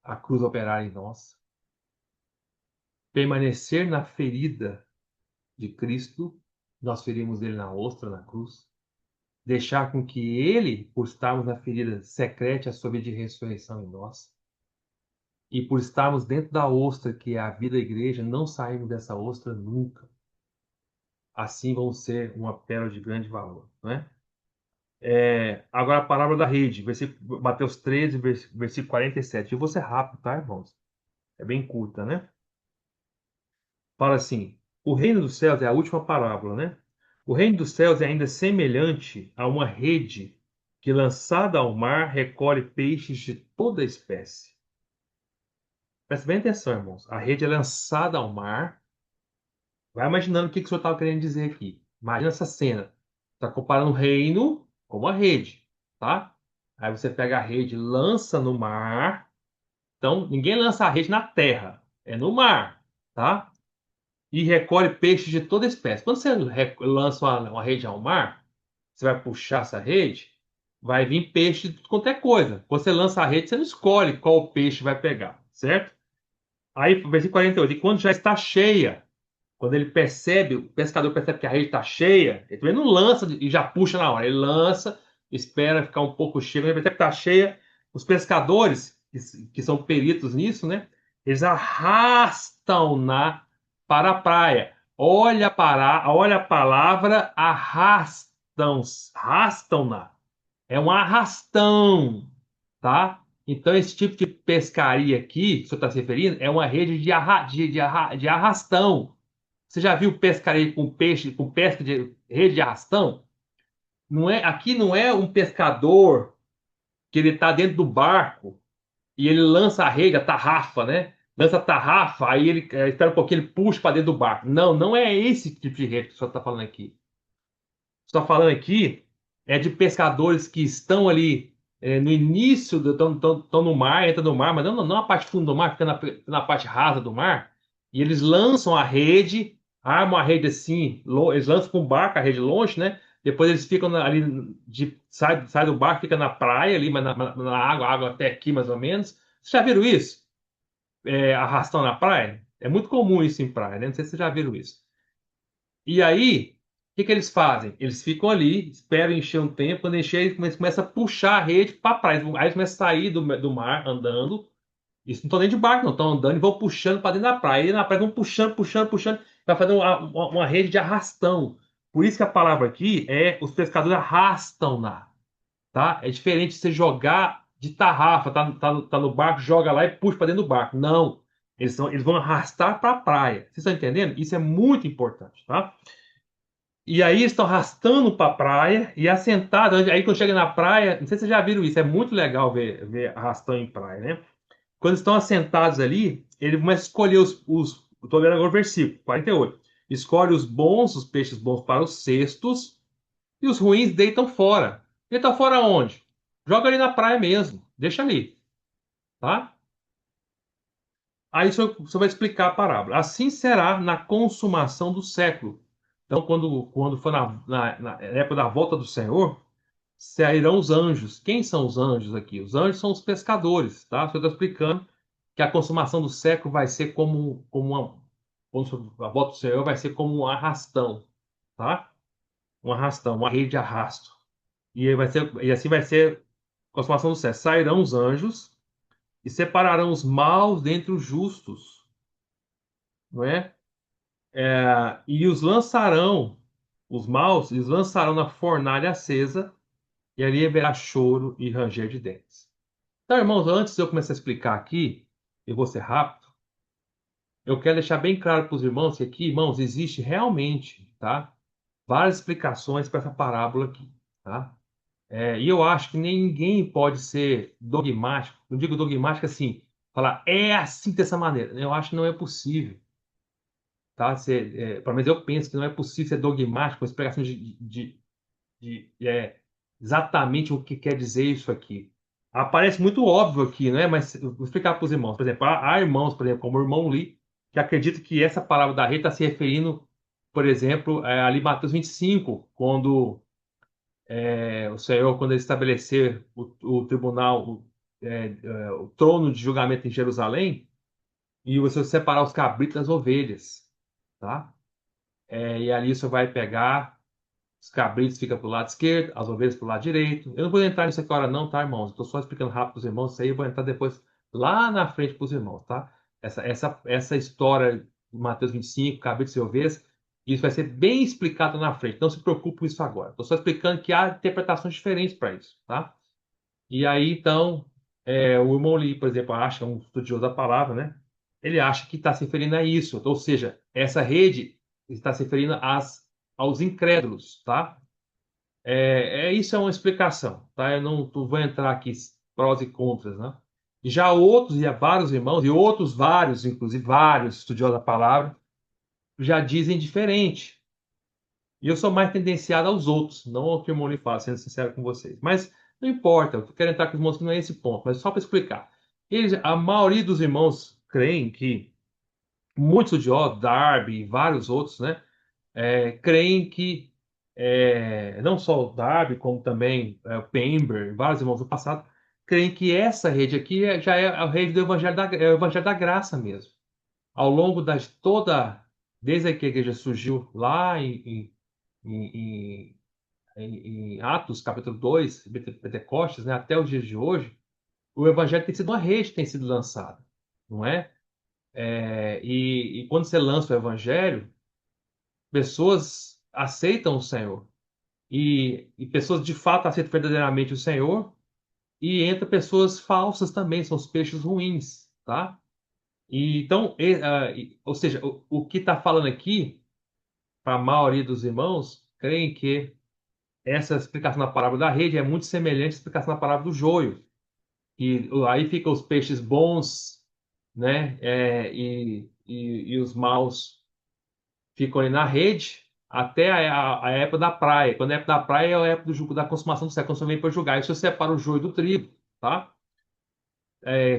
a cruz operar em nós, permanecer na ferida de Cristo, nós ferimos ele na ostra, na cruz, deixar com que ele, por estarmos na ferida, secrete a sua vida de ressurreição em nós, e por estarmos dentro da ostra, que é a vida da igreja, não sairmos dessa ostra nunca. Assim vamos ser uma pérola de grande valor, não é? Agora a palavra da rede, Mateus 13, versículo 47. Eu vou ser rápido, tá, irmãos? É bem curta, né? Fala assim: o reino dos céus é a última parábola, né? O reino dos céus é ainda semelhante a uma rede que, lançada ao mar, recolhe peixes de toda espécie. Presta bem atenção, irmãos. A rede é lançada ao mar. Vai imaginando o que o senhor estava querendo dizer aqui. Imagina essa cena. Está comparando o reino com uma rede, tá? Aí você pega a rede, lança no mar. Então, ninguém lança a rede na terra, é no mar, tá? E recolhe peixes de toda espécie. Quando você lança uma rede ao mar, você vai puxar essa rede, vai vir peixe de tudo quanto é coisa. Quando você lança a rede, você não escolhe qual peixe vai pegar, certo? Aí, versículo 48. E quando já está cheia, quando ele percebe, o pescador percebe que a rede está cheia, ele também não lança e já puxa na hora. Ele lança, espera ficar um pouco cheio. Quando ele percebe que está cheia, os pescadores, que são peritos nisso, né? Eles arrastam-na para a praia. Olha a palavra arrastam, arrastam-na. É um arrastão, tá? Então, esse tipo de pescaria aqui, que o senhor está se referindo, é uma rede de arrastão. Você já viu pescaria com peixe, com pesca de rede de arrastão? Não é, aqui não é um pescador que ele está dentro do barco e ele lança a rede, a tarrafa, né? Lança a tarrafa, aí ele espera um pouquinho, ele puxa para dentro do barco. Não, não é esse tipo de rede que o senhor está falando aqui. Está falando aqui é de pescadores que estão ali no início, estão no mar, entram no mar, mas não a parte funda do mar, fica na parte rasa do mar, e eles lançam a rede, armam a rede assim, eles lançam com o barco a rede longe, né? Depois eles ficam ali, sai do barco, fica na praia ali, mas na água até aqui mais ou menos. Vocês já viram isso? Arrastão na praia? É muito comum isso em praia, né? Não sei se vocês já viram isso. E aí, o que eles fazem? Eles ficam ali, esperam encher um tempo, quando encher, eles começam a puxar a rede para praia. Aí eles começam a sair do mar andando Isso não estão nem de barco, não. Estão andando e vão puxando para dentro da praia. E na praia vão puxando, puxando, puxando. Vai fazer uma rede de arrastão. Por isso que a palavra aqui é os pescadores arrastam lá, tá? É diferente de você jogar de tarrafa, tá no barco, joga lá e puxa para dentro do barco. Não. Eles vão arrastar para a praia. Vocês estão entendendo? Isso é muito importante, tá? E aí estão arrastando para a praia e assentados. Aí quando chega na praia, não sei se vocês já viram isso, é muito legal ver arrastão em praia, né? Quando estão assentados ali, ele começa a escolher estou vendo agora o versículo 48. Escolhe os bons, os peixes bons para os cestos, e os ruins deitam fora. Deitam fora onde? Joga ali na praia mesmo. Deixa ali, tá? Aí você vai explicar a parábola. Assim será na consumação do século. Então, quando for na época da volta do Senhor, sairão os anjos. Quem são os anjos aqui? Os anjos são os pescadores, tá? Você está explicando que a consumação do século vai ser quando a volta do Senhor vai ser como um arrastão, tá? Um arrastão, uma rede de arrasto. E assim vai ser a consumação do século. Sairão os anjos e separarão os maus dentre os justos, não é? E os lançarão, os maus, e os lançarão na fornalha acesa, e ali haverá choro e ranger de dentes. Então, irmãos, antes de eu começar a explicar aqui, eu vou ser rápido, eu quero deixar bem claro para os irmãos que aqui, irmãos, existe realmente, tá? Várias explicações para essa parábola aqui, tá? E eu acho que ninguém pode ser dogmático, não digo dogmático assim, falar é assim dessa maneira. Eu acho que não é possível, tá? Pelo menos eu penso que não é possível ser dogmático com explicação de exatamente o que quer dizer isso aqui. Aparece muito óbvio aqui, né? Mas eu vou explicar para os irmãos. Por exemplo, há irmãos, por exemplo, como o irmão Lee, que acredita que essa palavra da rede está se referindo, por exemplo, ali em Mateus 25, quando o Senhor, quando ele estabelecer o tribunal, o trono de julgamento em Jerusalém, e você separar os cabritos das ovelhas, tá? E ali você vai pegar. Os cabritos ficam pro lado esquerdo, as ovelhas pro lado direito. Eu não vou entrar nisso aqui agora não, tá, irmãos? Estou só explicando rápido para os irmãos. Isso aí eu vou entrar depois lá na frente para os irmãos, tá? Essa história de Mateus 25, cabritos e ovelhas, isso vai ser bem explicado na frente. Não se preocupe com isso agora. Estou só explicando que há interpretações diferentes para isso, tá? E aí, então, o irmão Lee, por exemplo, acha, um estudioso da palavra, né? Ele acha que está se referindo a isso. Ou seja, essa rede está se referindo aos incrédulos, tá? Isso é uma explicação, tá? Eu não vou entrar aqui prós e contras, né? E já outros, e há vários irmãos, e outros vários, inclusive vários estudiosos da palavra, já dizem diferente. E eu sou mais tendenciado aos outros, não ao que o irmão lhe fala, sendo sincero com vocês. Mas não importa, eu quero entrar com os irmãos que não é esse ponto, mas só para explicar. A maioria dos irmãos creem que, muitos estudiosos, Darby e vários outros, né? Creem que não só o Darby, como também o Pember, vários irmãos do passado, creem que essa rede aqui já é a rede do é o Evangelho da Graça mesmo. Ao longo desde que a igreja surgiu lá em, em Atos, capítulo 2, Pentecostes, né, até os dias de hoje, o Evangelho tem sido uma rede que tem sido lançada, não é? E quando você lança o Evangelho, pessoas aceitam o Senhor. E pessoas de fato aceitam verdadeiramente o Senhor, e entra pessoas falsas também, são os peixes ruins, tá? Então, ou seja, o que está falando aqui, para a maioria dos irmãos, creem que essa explicação da parábola da rede é muito semelhante à explicação da parábola do joio. E aí ficam os peixes bons, né? E os maus ficam ali na rede até a época da praia. Quando é a época da praia é a época da consumação do século, quando você vem para julgar. Isso separa o joio do trigo, tá?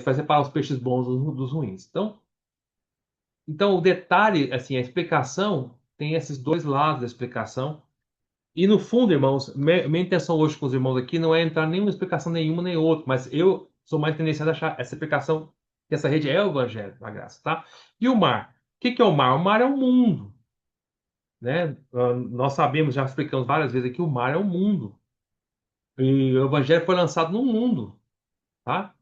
Faz separar os peixes bons dos ruins. Então, o detalhe, assim, a explicação tem esses dois lados da explicação. E no fundo, irmãos, minha intenção hoje com os irmãos aqui não é entrar em nenhuma explicação nenhuma nem outra, mas eu sou mais tendenciado a achar essa explicação, que essa rede é o Evangelho da Graça, tá? E o mar? O que é o mar? O mar é o mundo, né? Nós sabemos, já explicamos várias vezes aqui, o mar é o mundo. E o Evangelho foi lançado no mundo, tá?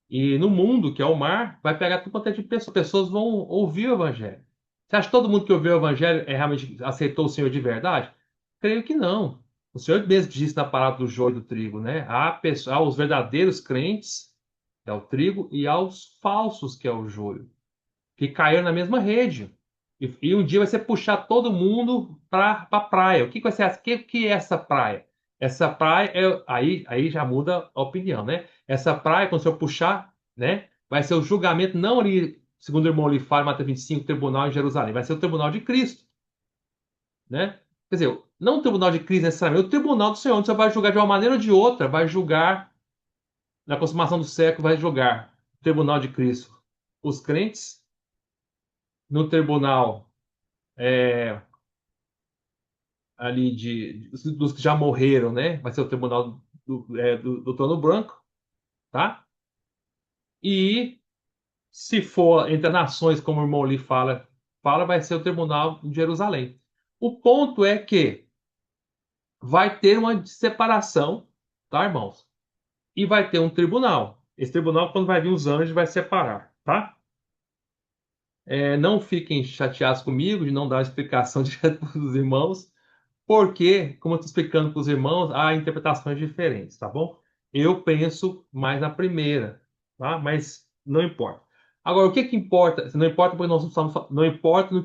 E no mundo, que é o mar, vai pegar tudo quanto é de pessoas. Pessoas vão ouvir o evangelho. Você acha que todo mundo que ouviu o evangelho realmente aceitou o Senhor de verdade? Creio que não. O Senhor mesmo disse na parábola do joio e do trigo, né? Há os verdadeiros crentes, que é o trigo, e há os falsos, que é o joio, que caíram na mesma rede. E um dia vai ser puxar todo mundo para a praia. O que vai ser? Que é essa praia? Essa praia aí já muda a opinião, né? Essa praia, quando o senhor puxar, né, vai ser o julgamento não ali, segundo o irmão ali fala, Mateus 25, tribunal em Jerusalém, vai ser o tribunal de Cristo, né? Quer dizer, não o tribunal de Cristo necessariamente, o tribunal do Senhor, onde você vai julgar de uma maneira ou de outra, vai julgar na consumação do século, vai julgar o tribunal de Cristo. Os crentes no tribunal é, ali dos que já morreram, né? Vai ser o tribunal do Trono Branco, tá? E se for entre nações, como o irmão Lee fala, vai ser o tribunal de Jerusalém. O ponto é que vai ter uma separação, tá, irmãos? E vai ter um tribunal. Esse tribunal, quando vai vir os anjos, vai separar, tá? Não fiquem chateados comigo de não dar a explicação direto para os irmãos, porque, como eu estou explicando para os irmãos, há interpretações diferentes, tá bom? Eu penso mais na primeira, tá? Mas não importa. Agora, o que que importa? Não importa porque nós estamos, não importa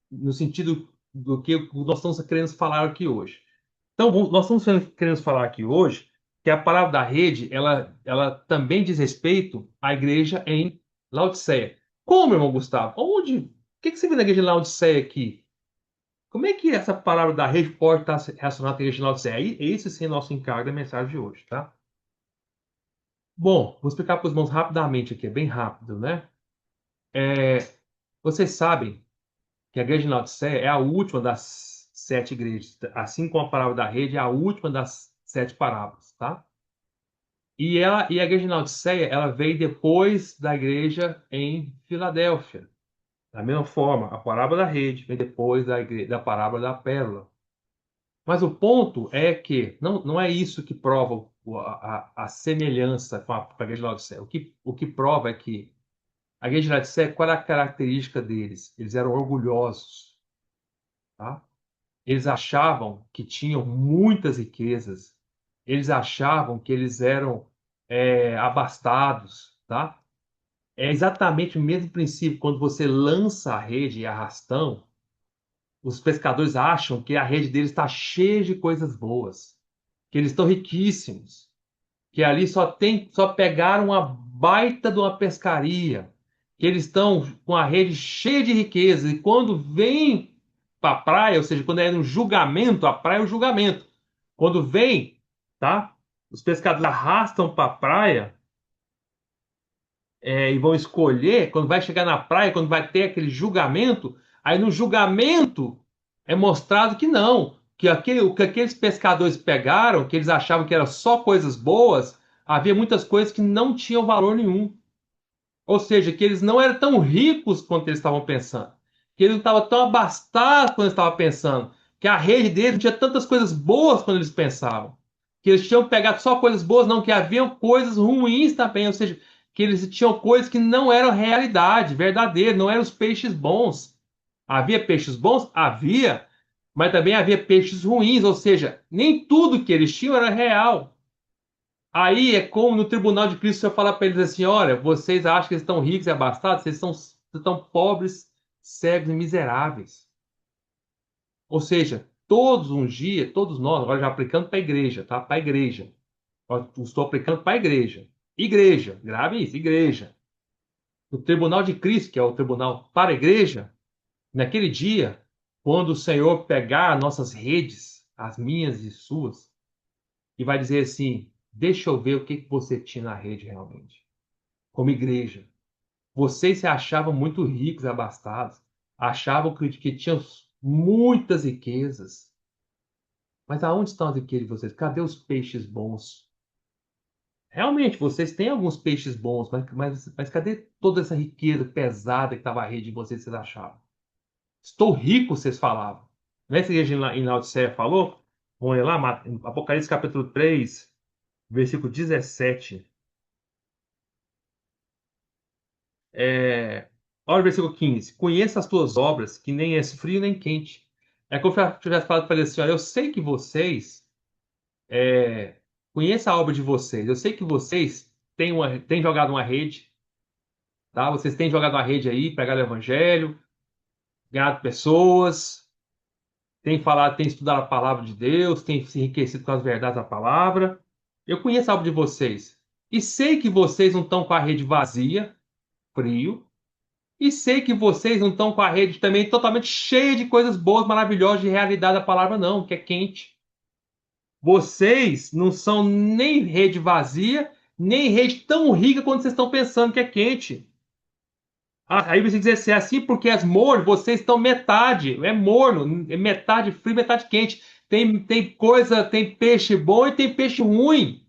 no sentido do que nós estamos querendo falar aqui hoje. Então, nós estamos querendo falar aqui hoje que a palavra da rede, ela também diz respeito à igreja em Laodiceia. Como, irmão Gustavo? Onde? O que que você vê na igreja de Laodiceia aqui? Como é que essa palavra da rede pode estar relacionada com a igreja de Laodiceia? Esse sim é nosso encargo da mensagem de hoje, tá? Bom, vou explicar para os irmãos rapidamente aqui, é bem rápido, né? É, Vocês sabem que a igreja de Laodiceia é a última das sete igrejas, assim como a palavra da rede é a última das sete parábolas, tá? E a igreja de Laodiceia, ela veio depois da igreja em Filadélfia. Da mesma forma, a parábola da rede vem depois da parábola da pérola. Mas o ponto é que não é isso que prova a semelhança com a igreja de Laodiceia. O que prova é que a igreja de Laodiceia, qual era a característica deles? Eles eram orgulhosos, tá? Eles achavam que tinham muitas riquezas. Eles achavam que eles eram abastados, tá? É exatamente o mesmo princípio quando você lança a rede e arrastão, os pescadores acham que a rede deles está cheia de coisas boas, que eles estão riquíssimos, que ali só pegaram uma baita de uma pescaria, que eles estão com a rede cheia de riqueza e quando vem para a praia, ou seja, quando é no julgamento, a praia é o julgamento. Quando vem, tá? Os pescadores arrastam para a praia e vão escolher, quando vai chegar na praia, quando vai ter aquele julgamento, aí no julgamento é mostrado que não, o que aqueles pescadores pegaram, que eles achavam que eram só coisas boas, havia muitas coisas que não tinham valor nenhum. Ou seja, que eles não eram tão ricos quanto eles estavam pensando, que eles não estavam tão abastados quando eles estavam pensando, que a rede deles não tinha tantas coisas boas quando eles pensavam, que eles tinham pegado só coisas boas, não, que haviam coisas ruins também, ou seja, que eles tinham coisas que não eram realidade, verdadeira, não eram os peixes bons. Havia peixes bons? Havia, mas também havia peixes ruins, ou seja, nem tudo que eles tinham era real. Aí é como no tribunal de Cristo você fala para eles assim: olha, vocês acham que eles estão ricos e abastados? Vocês estão pobres, cegos e miseráveis. Ou seja, todos um dia, todos nós, agora já aplicando para a igreja, tá? Para a igreja. Eu estou aplicando para a igreja. Igreja, grave isso, igreja. O tribunal de Cristo, que é o tribunal para a igreja, naquele dia, quando o Senhor pegar nossas redes, as minhas e suas, e vai dizer assim: deixa eu ver o que você tinha na rede realmente como igreja. Vocês se achavam muito ricos e abastados, achavam que tinham muitas riquezas. Mas aonde estão as riquezas de vocês? Cadê os peixes bons? Realmente, vocês têm alguns peixes bons, mas cadê toda essa riqueza pesada que estava a rede de vocês, vocês achavam? Estou rico, vocês falavam. Não é isso que a gente em Laodiceia falou? Vamos ler lá, Apocalipse capítulo 3, versículo 17. Olha o versículo 15. Conheça as tuas obras, que nem és frio nem quente. É como se eu tivesse falado para ele assim: olha, eu sei que vocês. É, conheça a obra de vocês. Eu sei que vocês têm jogado uma rede, tá? Vocês têm jogado uma rede aí, pregado o evangelho, ganhado pessoas, têm falado, têm estudado a palavra de Deus, têm se enriquecido com as verdades da palavra. Eu conheço a obra de vocês. E sei que vocês não estão com a rede vazia, frio. E sei que vocês não estão com a rede também totalmente cheia de coisas boas, maravilhosas, de realidade da palavra, não, que é quente. Vocês não são nem rede vazia, nem rede tão rica quanto vocês estão pensando que é quente. Aí você diz assim, porque as morno, vocês estão metade, é morno, é metade frio, metade quente. Tem coisa, tem peixe bom e tem peixe ruim.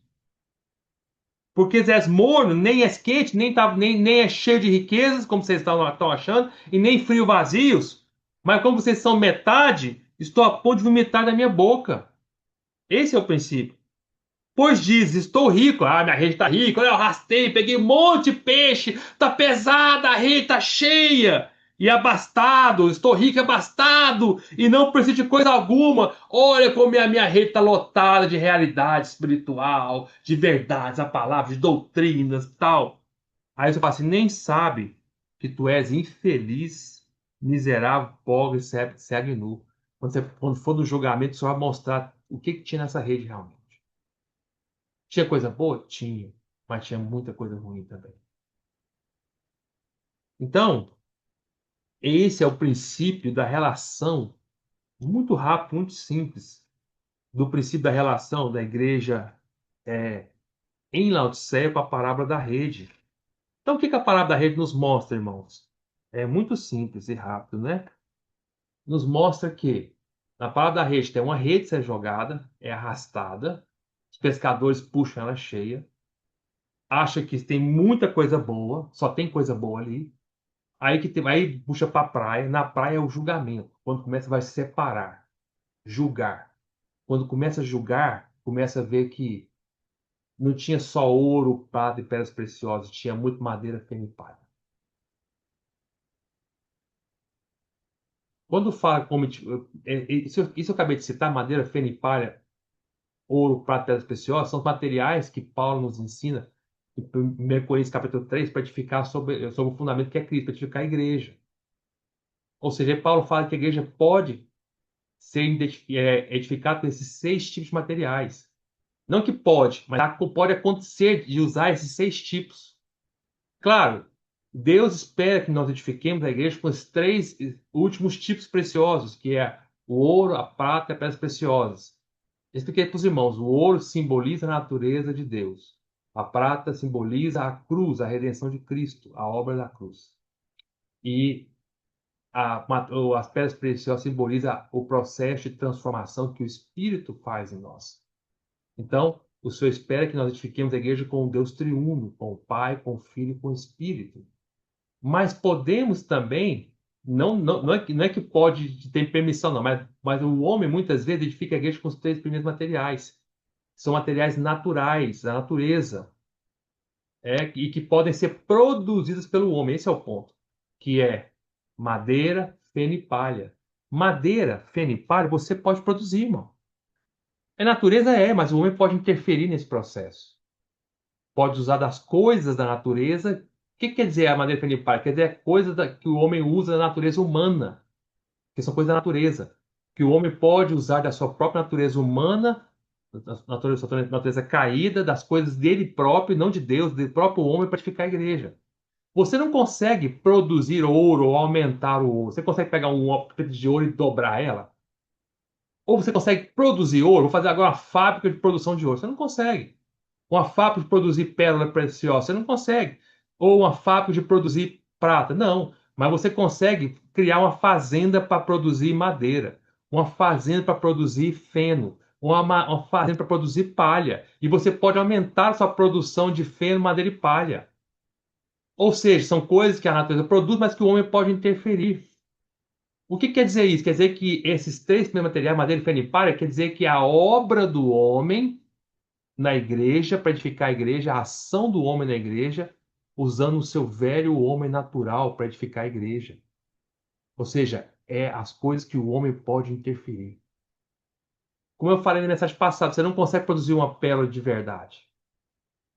Porque és morno, nem és quente, nem é cheio de riquezas, como vocês estão achando, e nem frio vazios. Mas como vocês são metade, estou a ponto de vomitar da minha boca. Esse é o princípio. Pois diz, estou rico. Ah, minha rede está rica. Olha, eu arrastei, peguei um monte de peixe. Está pesada, a rede está cheia. E abastado, estou rico e abastado. E não preciso de coisa alguma. Olha como a minha rede está lotada de realidade espiritual, de verdades, a palavra, de doutrinas e tal. Aí você fala assim, nem sabe que tu és infeliz, miserável, pobre, cego e nu. Quando for no julgamento, você vai mostrar o que tinha nessa rede realmente. Tinha coisa boa? Tinha, mas tinha muita coisa ruim também. Então, esse é o princípio da relação, muito rápido, muito simples, do princípio da relação da igreja é, em Laodiceia com a parábola da rede. Então, o que a parábola da rede nos mostra, irmãos? É muito simples e rápido, né? Nos mostra que na parábola da rede tem uma rede ser jogada, é arrastada, os pescadores puxam ela cheia, acha que tem muita coisa boa, só tem coisa boa ali. Aí puxa para a praia. Na praia é o julgamento. Quando começa, vai separar, julgar. Quando começa a julgar, começa a ver que não tinha só ouro, prata e pedras preciosas, tinha muito madeira, feno e palha. Quando fala como isso eu acabei de citar, madeira, feno e palha, ouro, prata e pedras preciosas, são materiais que Paulo nos ensina em 1 Coríntios capítulo 3 para edificar sobre o fundamento que é Cristo, para edificar a igreja. Ou seja, Paulo fala que a igreja pode ser edificado por esses 6 tipos de materiais. Não que pode, mas pode acontecer de usar esses 6 tipos. Claro, Deus espera que nós edifiquemos a igreja com os 3 últimos tipos preciosos, que é o ouro, a prata e as pedras preciosas. Eu expliquei para os irmãos, o ouro simboliza a natureza de Deus. A prata simboliza a cruz, a redenção de Cristo, a obra da cruz. E as pedras preciosas simbolizam o processo de transformação que o Espírito faz em nós. Então, o Senhor espera que nós edifiquemos a igreja com o Deus triuno, com o Pai, com o Filho e com o Espírito. Mas podemos também, não é que pode ter permissão, não, mas o homem muitas vezes edifica a igreja com os 3 primeiros materiais. São materiais naturais, da natureza, e que podem ser produzidos pelo homem. Esse é o ponto, que é madeira, feno e palha. Madeira, feno e palha, você pode produzir, irmão. A natureza mas o homem pode interferir nesse processo. Pode usar das coisas da natureza. O que quer dizer a madeira, feno e palha? Quer dizer, que o homem usa da natureza humana, que são coisas da natureza. Que o homem pode usar da sua própria natureza humana, sua natureza caída, das coisas dele próprio, não de Deus, do próprio homem, para edificar a igreja. Você não consegue produzir ouro ou aumentar o ouro. Você consegue pegar uma pedra de ouro e dobrar ela? Ou você consegue produzir ouro? Vou fazer agora uma fábrica de produção de ouro. Você não consegue. Uma fábrica de produzir pérola preciosa. Você não consegue. Ou uma fábrica de produzir prata. Não. Mas você consegue criar uma fazenda para produzir madeira. Uma fazenda para produzir feno. Uma fazenda para produzir palha. E você pode aumentar a sua produção de feno, madeira e palha. Ou seja, são coisas que a natureza produz, mas que o homem pode interferir. O que quer dizer isso? Quer dizer que esses 3 primeiros materiais, madeira, feno e palha, quer dizer que a obra do homem na igreja, para edificar a igreja, a ação do homem na igreja, usando o seu velho homem natural para edificar a igreja. Ou seja, é as coisas que o homem pode interferir. Como eu falei na mensagem passada, você não consegue produzir uma pérola de verdade.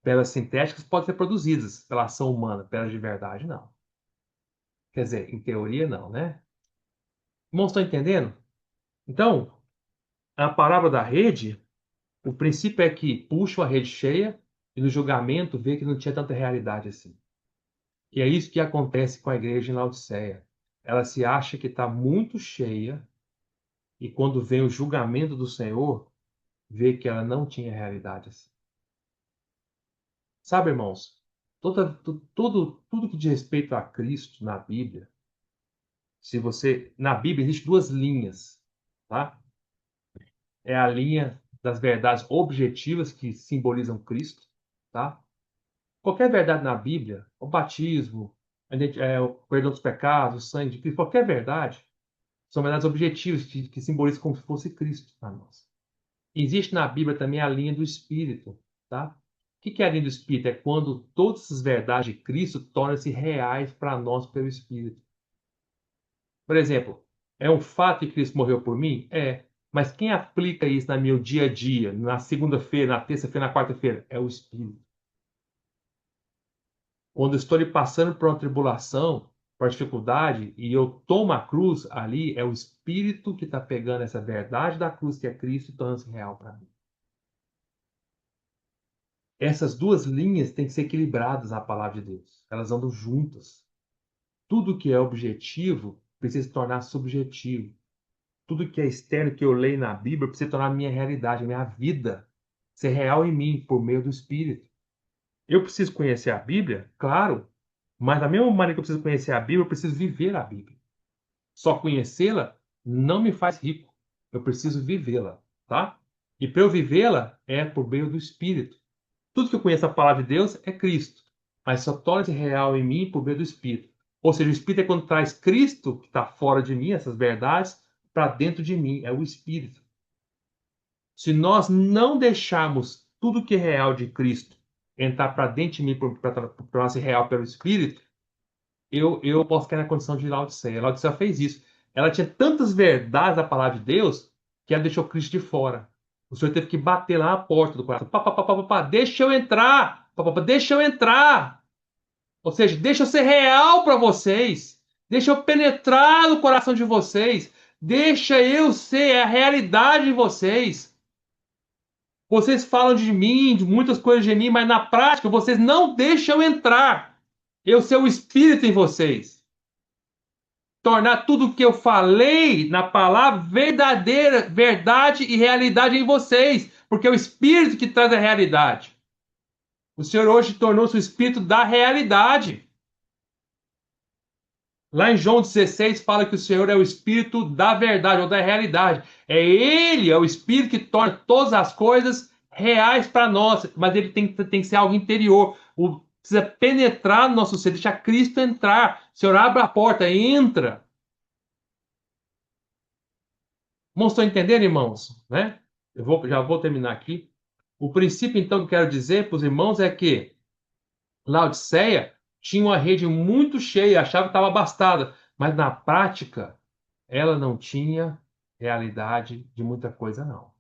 Pérolas sintéticas podem ser produzidas pela ação humana, pérolas de verdade não. Quer dizer, em teoria não, né? Irmãos, estão entendendo? Então, a parábola da rede, o princípio é que puxa a rede cheia e no julgamento vê que não tinha tanta realidade assim. E é isso que acontece com a igreja em Laodiceia. Ela se acha que está muito cheia e quando vem o julgamento do Senhor, vê que ela não tinha realidade assim. Sabe, irmãos, tudo que diz respeito a Cristo na Bíblia, se você, na Bíblia existe duas linhas, tá? É a linha das verdades objetivas que simbolizam Cristo, tá? Qualquer verdade na Bíblia, o batismo, o perdão dos pecados, o sangue de Cristo, qualquer verdade, são verdades objetivas que simbolizam como se fosse Cristo para nós. Existe na Bíblia também a linha do Espírito, tá? O que é a linha do Espírito? É quando todas essas verdades de Cristo tornam-se reais para nós pelo Espírito. Por exemplo, é um fato que Cristo morreu por mim? É. Mas quem aplica isso no meu dia a dia, na segunda-feira, na terça-feira, na quarta-feira? É o Espírito. Quando eu estou ali passando por uma tribulação, por uma dificuldade, e eu tomo a cruz ali, é o Espírito que está pegando essa verdade da cruz, que é Cristo, e tornando-se real para mim. Essas duas linhas têm que ser equilibradas na palavra de Deus. Elas andam juntas. Tudo que é objetivo precisa se tornar subjetivo. Tudo que é externo que eu leio na Bíblia precisa se tornar minha realidade, minha vida. Ser real em mim por meio do Espírito. Eu preciso conhecer a Bíblia? Claro. Mas da mesma maneira que eu preciso conhecer a Bíblia, eu preciso viver a Bíblia. Só conhecê-la não me faz rico. Eu preciso vivê-la, tá? E para eu vivê-la é por meio do Espírito. Tudo que eu conheço a palavra de Deus é Cristo, mas só torna-se real em mim por meio do Espírito. Ou seja, o Espírito é quando traz Cristo, que está fora de mim, essas verdades, para dentro de mim. É o Espírito. Se nós não deixarmos tudo que é real de Cristo entrar para dentro de mim, para tornar-se real pelo Espírito, eu posso cair na condição de Laodiceia. Laodiceia fez isso. Ela tinha tantas verdades da palavra de Deus que ela deixou Cristo de fora. O Senhor teve que bater lá na porta do coração. Pá, pá, pá, pá, pá, pá, deixa eu entrar. Pá, pá, pá, deixa eu entrar. Ou seja, deixa eu ser real para vocês. Deixa eu penetrar no coração de vocês. Deixa eu ser a realidade de vocês. Vocês falam de mim, de muitas coisas de mim, mas na prática vocês não deixam entrar. Eu ser o Espírito em vocês. Tornar tudo o que eu falei na palavra verdadeira, verdade e realidade em vocês. Porque é o Espírito que traz a realidade. O Senhor hoje tornou-se o Espírito da realidade. Lá em João 16 fala que o Senhor é o Espírito da verdade ou da realidade. É Ele, é o Espírito que torna todas as coisas reais para nós. Mas ele tem que ser algo interior. Precisa penetrar no nosso ser, deixar Cristo entrar. O Senhor abre a porta, entra. Irmãos, estão entendendo, irmãos? Né? Já vou terminar aqui. O princípio, então, que eu quero dizer para os irmãos é que Laodiceia tinha uma rede muito cheia, achava que estava abastada, mas na prática ela não tinha realidade de muita coisa, não.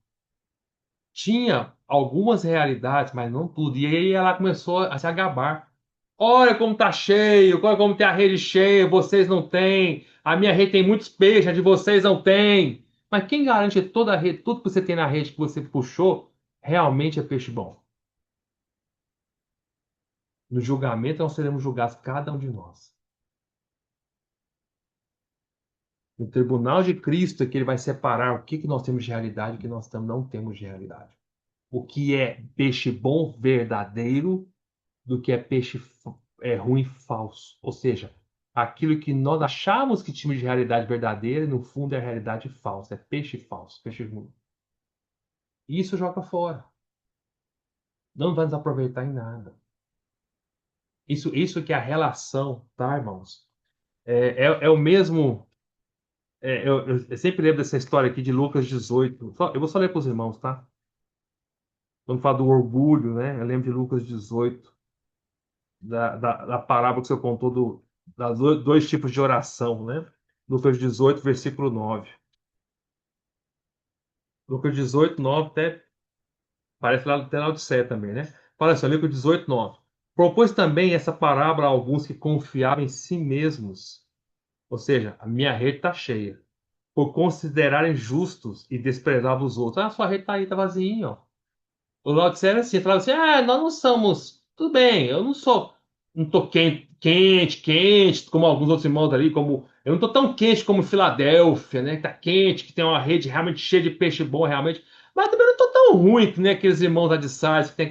Tinha algumas realidades, mas não tudo. E aí ela começou a se agabar. Olha como está cheio, olha como tem a rede cheia, vocês não têm. A minha rede tem muitos peixes, a de vocês não tem. Mas quem garante que toda a rede, tudo que você tem na rede que você puxou, realmente é peixe bom? No julgamento, nós seremos julgados, cada um de nós. No tribunal de Cristo é que ele vai separar o que nós temos de realidade e o que nós não temos de realidade. O que é peixe bom, verdadeiro, do que é peixe ruim, falso. Ou seja, aquilo que nós achamos que tínhamos de realidade verdadeira, no fundo é realidade falsa. É peixe falso, peixe ruim. E isso joga fora. Não vai nos aproveitar em nada. Isso que é a relação, tá, irmãos? É o mesmo. Eu sempre lembro dessa história aqui de Lucas 18. Eu vou só ler para os irmãos, tá? Quando fala do orgulho, né? Eu lembro de Lucas 18. da parábola que você contou das dois tipos de oração, né? Lucas 18, versículo 9. Lucas 18, 9, até parece lá até na Odisseia também, né? Fala assim, Lucas 18, 9. Propôs também essa parábola a alguns que confiavam em si mesmos. Ou seja, a minha rede está cheia. Por considerarem justos e desprezavam os outros. Ah, sua rede está aí, está vazia, ó. O Laodiceia era assim, falava assim, nós não somos, tudo bem, eu não sou, não tô quente, como alguns outros irmãos ali, como, eu não tô tão quente como Filadélfia, né, que tá quente, que tem uma rede realmente cheia de peixe bom, realmente, mas também não tô tão ruim que nem aqueles irmãos lá de Sais, que tem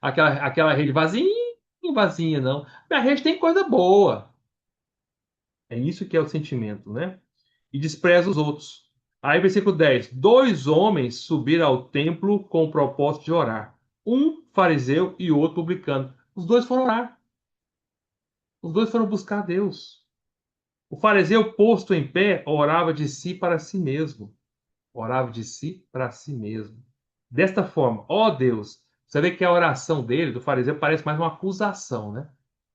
aquela rede vazinha, não. Minha rede tem coisa boa. É isso que é o sentimento, né? E despreza os outros. Aí, versículo 10: dois homens subiram ao templo com o propósito de orar. Um fariseu e outro publicano. Os dois foram orar. Os dois foram buscar Deus. O fariseu, posto em pé, orava de si para si mesmo. Orava de si para si mesmo. Desta forma, ó Deus, você vê que a oração dele, do fariseu, parece mais uma acusação, né?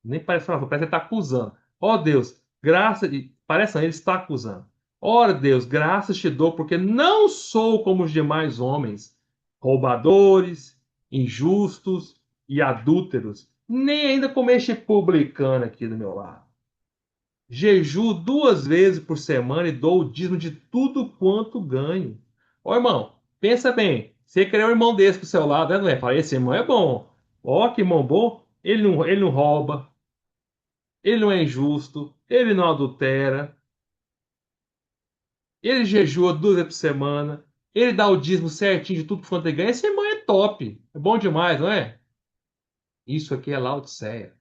Nem parece uma oração, parece que ele está acusando. Ó Deus, graça. Parece não, ele está acusando. Ora, Deus, graças te dou, porque não sou como os demais homens, roubadores, injustos e adúlteros, nem ainda como este publicano aqui do meu lado. Jejuo 2 vezes por semana e dou o dízimo de tudo quanto ganho. Ô irmão, pensa bem. Você querer um irmão desse pro seu lado, né? Não é? Fala, esse irmão é bom. Ó, que irmão bom. Ele não rouba, ele não é injusto, ele não adultera, ele jejua 2 vezes por semana, ele dá o dízimo certinho de tudo quanto ele ganha. Esse irmão é top. É bom demais, não é? Isso aqui é Laodiceia.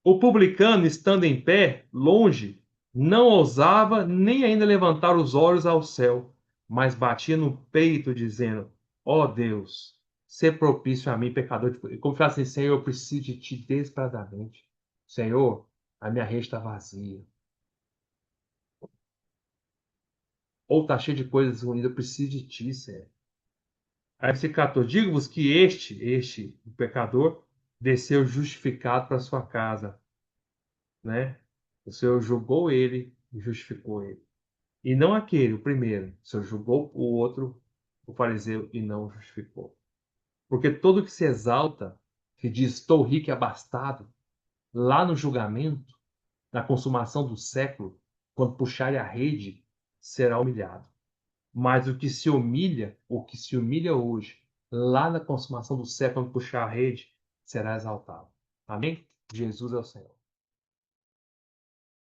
O publicano, estando em pé, longe, não ousava nem ainda levantar os olhos ao céu, mas batia no peito, dizendo: Ó Deus, sê propício a mim, pecador. Como fala assim, Senhor, eu preciso de ti desesperadamente. Senhor, a minha rede está vazia. Ou está cheia de coisas ruins, eu preciso de ti, Senhor. Aí versículo 14: digo-vos que este, o pecador, desceu justificado para sua casa, né? O Senhor julgou ele e justificou ele. E não aquele, o primeiro. O Senhor julgou o outro, o fariseu, e não o justificou. Porque todo que se exalta, que diz estou rico e abastado, lá no julgamento, na consumação do século, quando puxarem a rede, será humilhado. Mas o que se humilha, o que se humilha hoje, lá na consumação do século, quando puxar a rede, será exaltado. Amém? Jesus é o Senhor.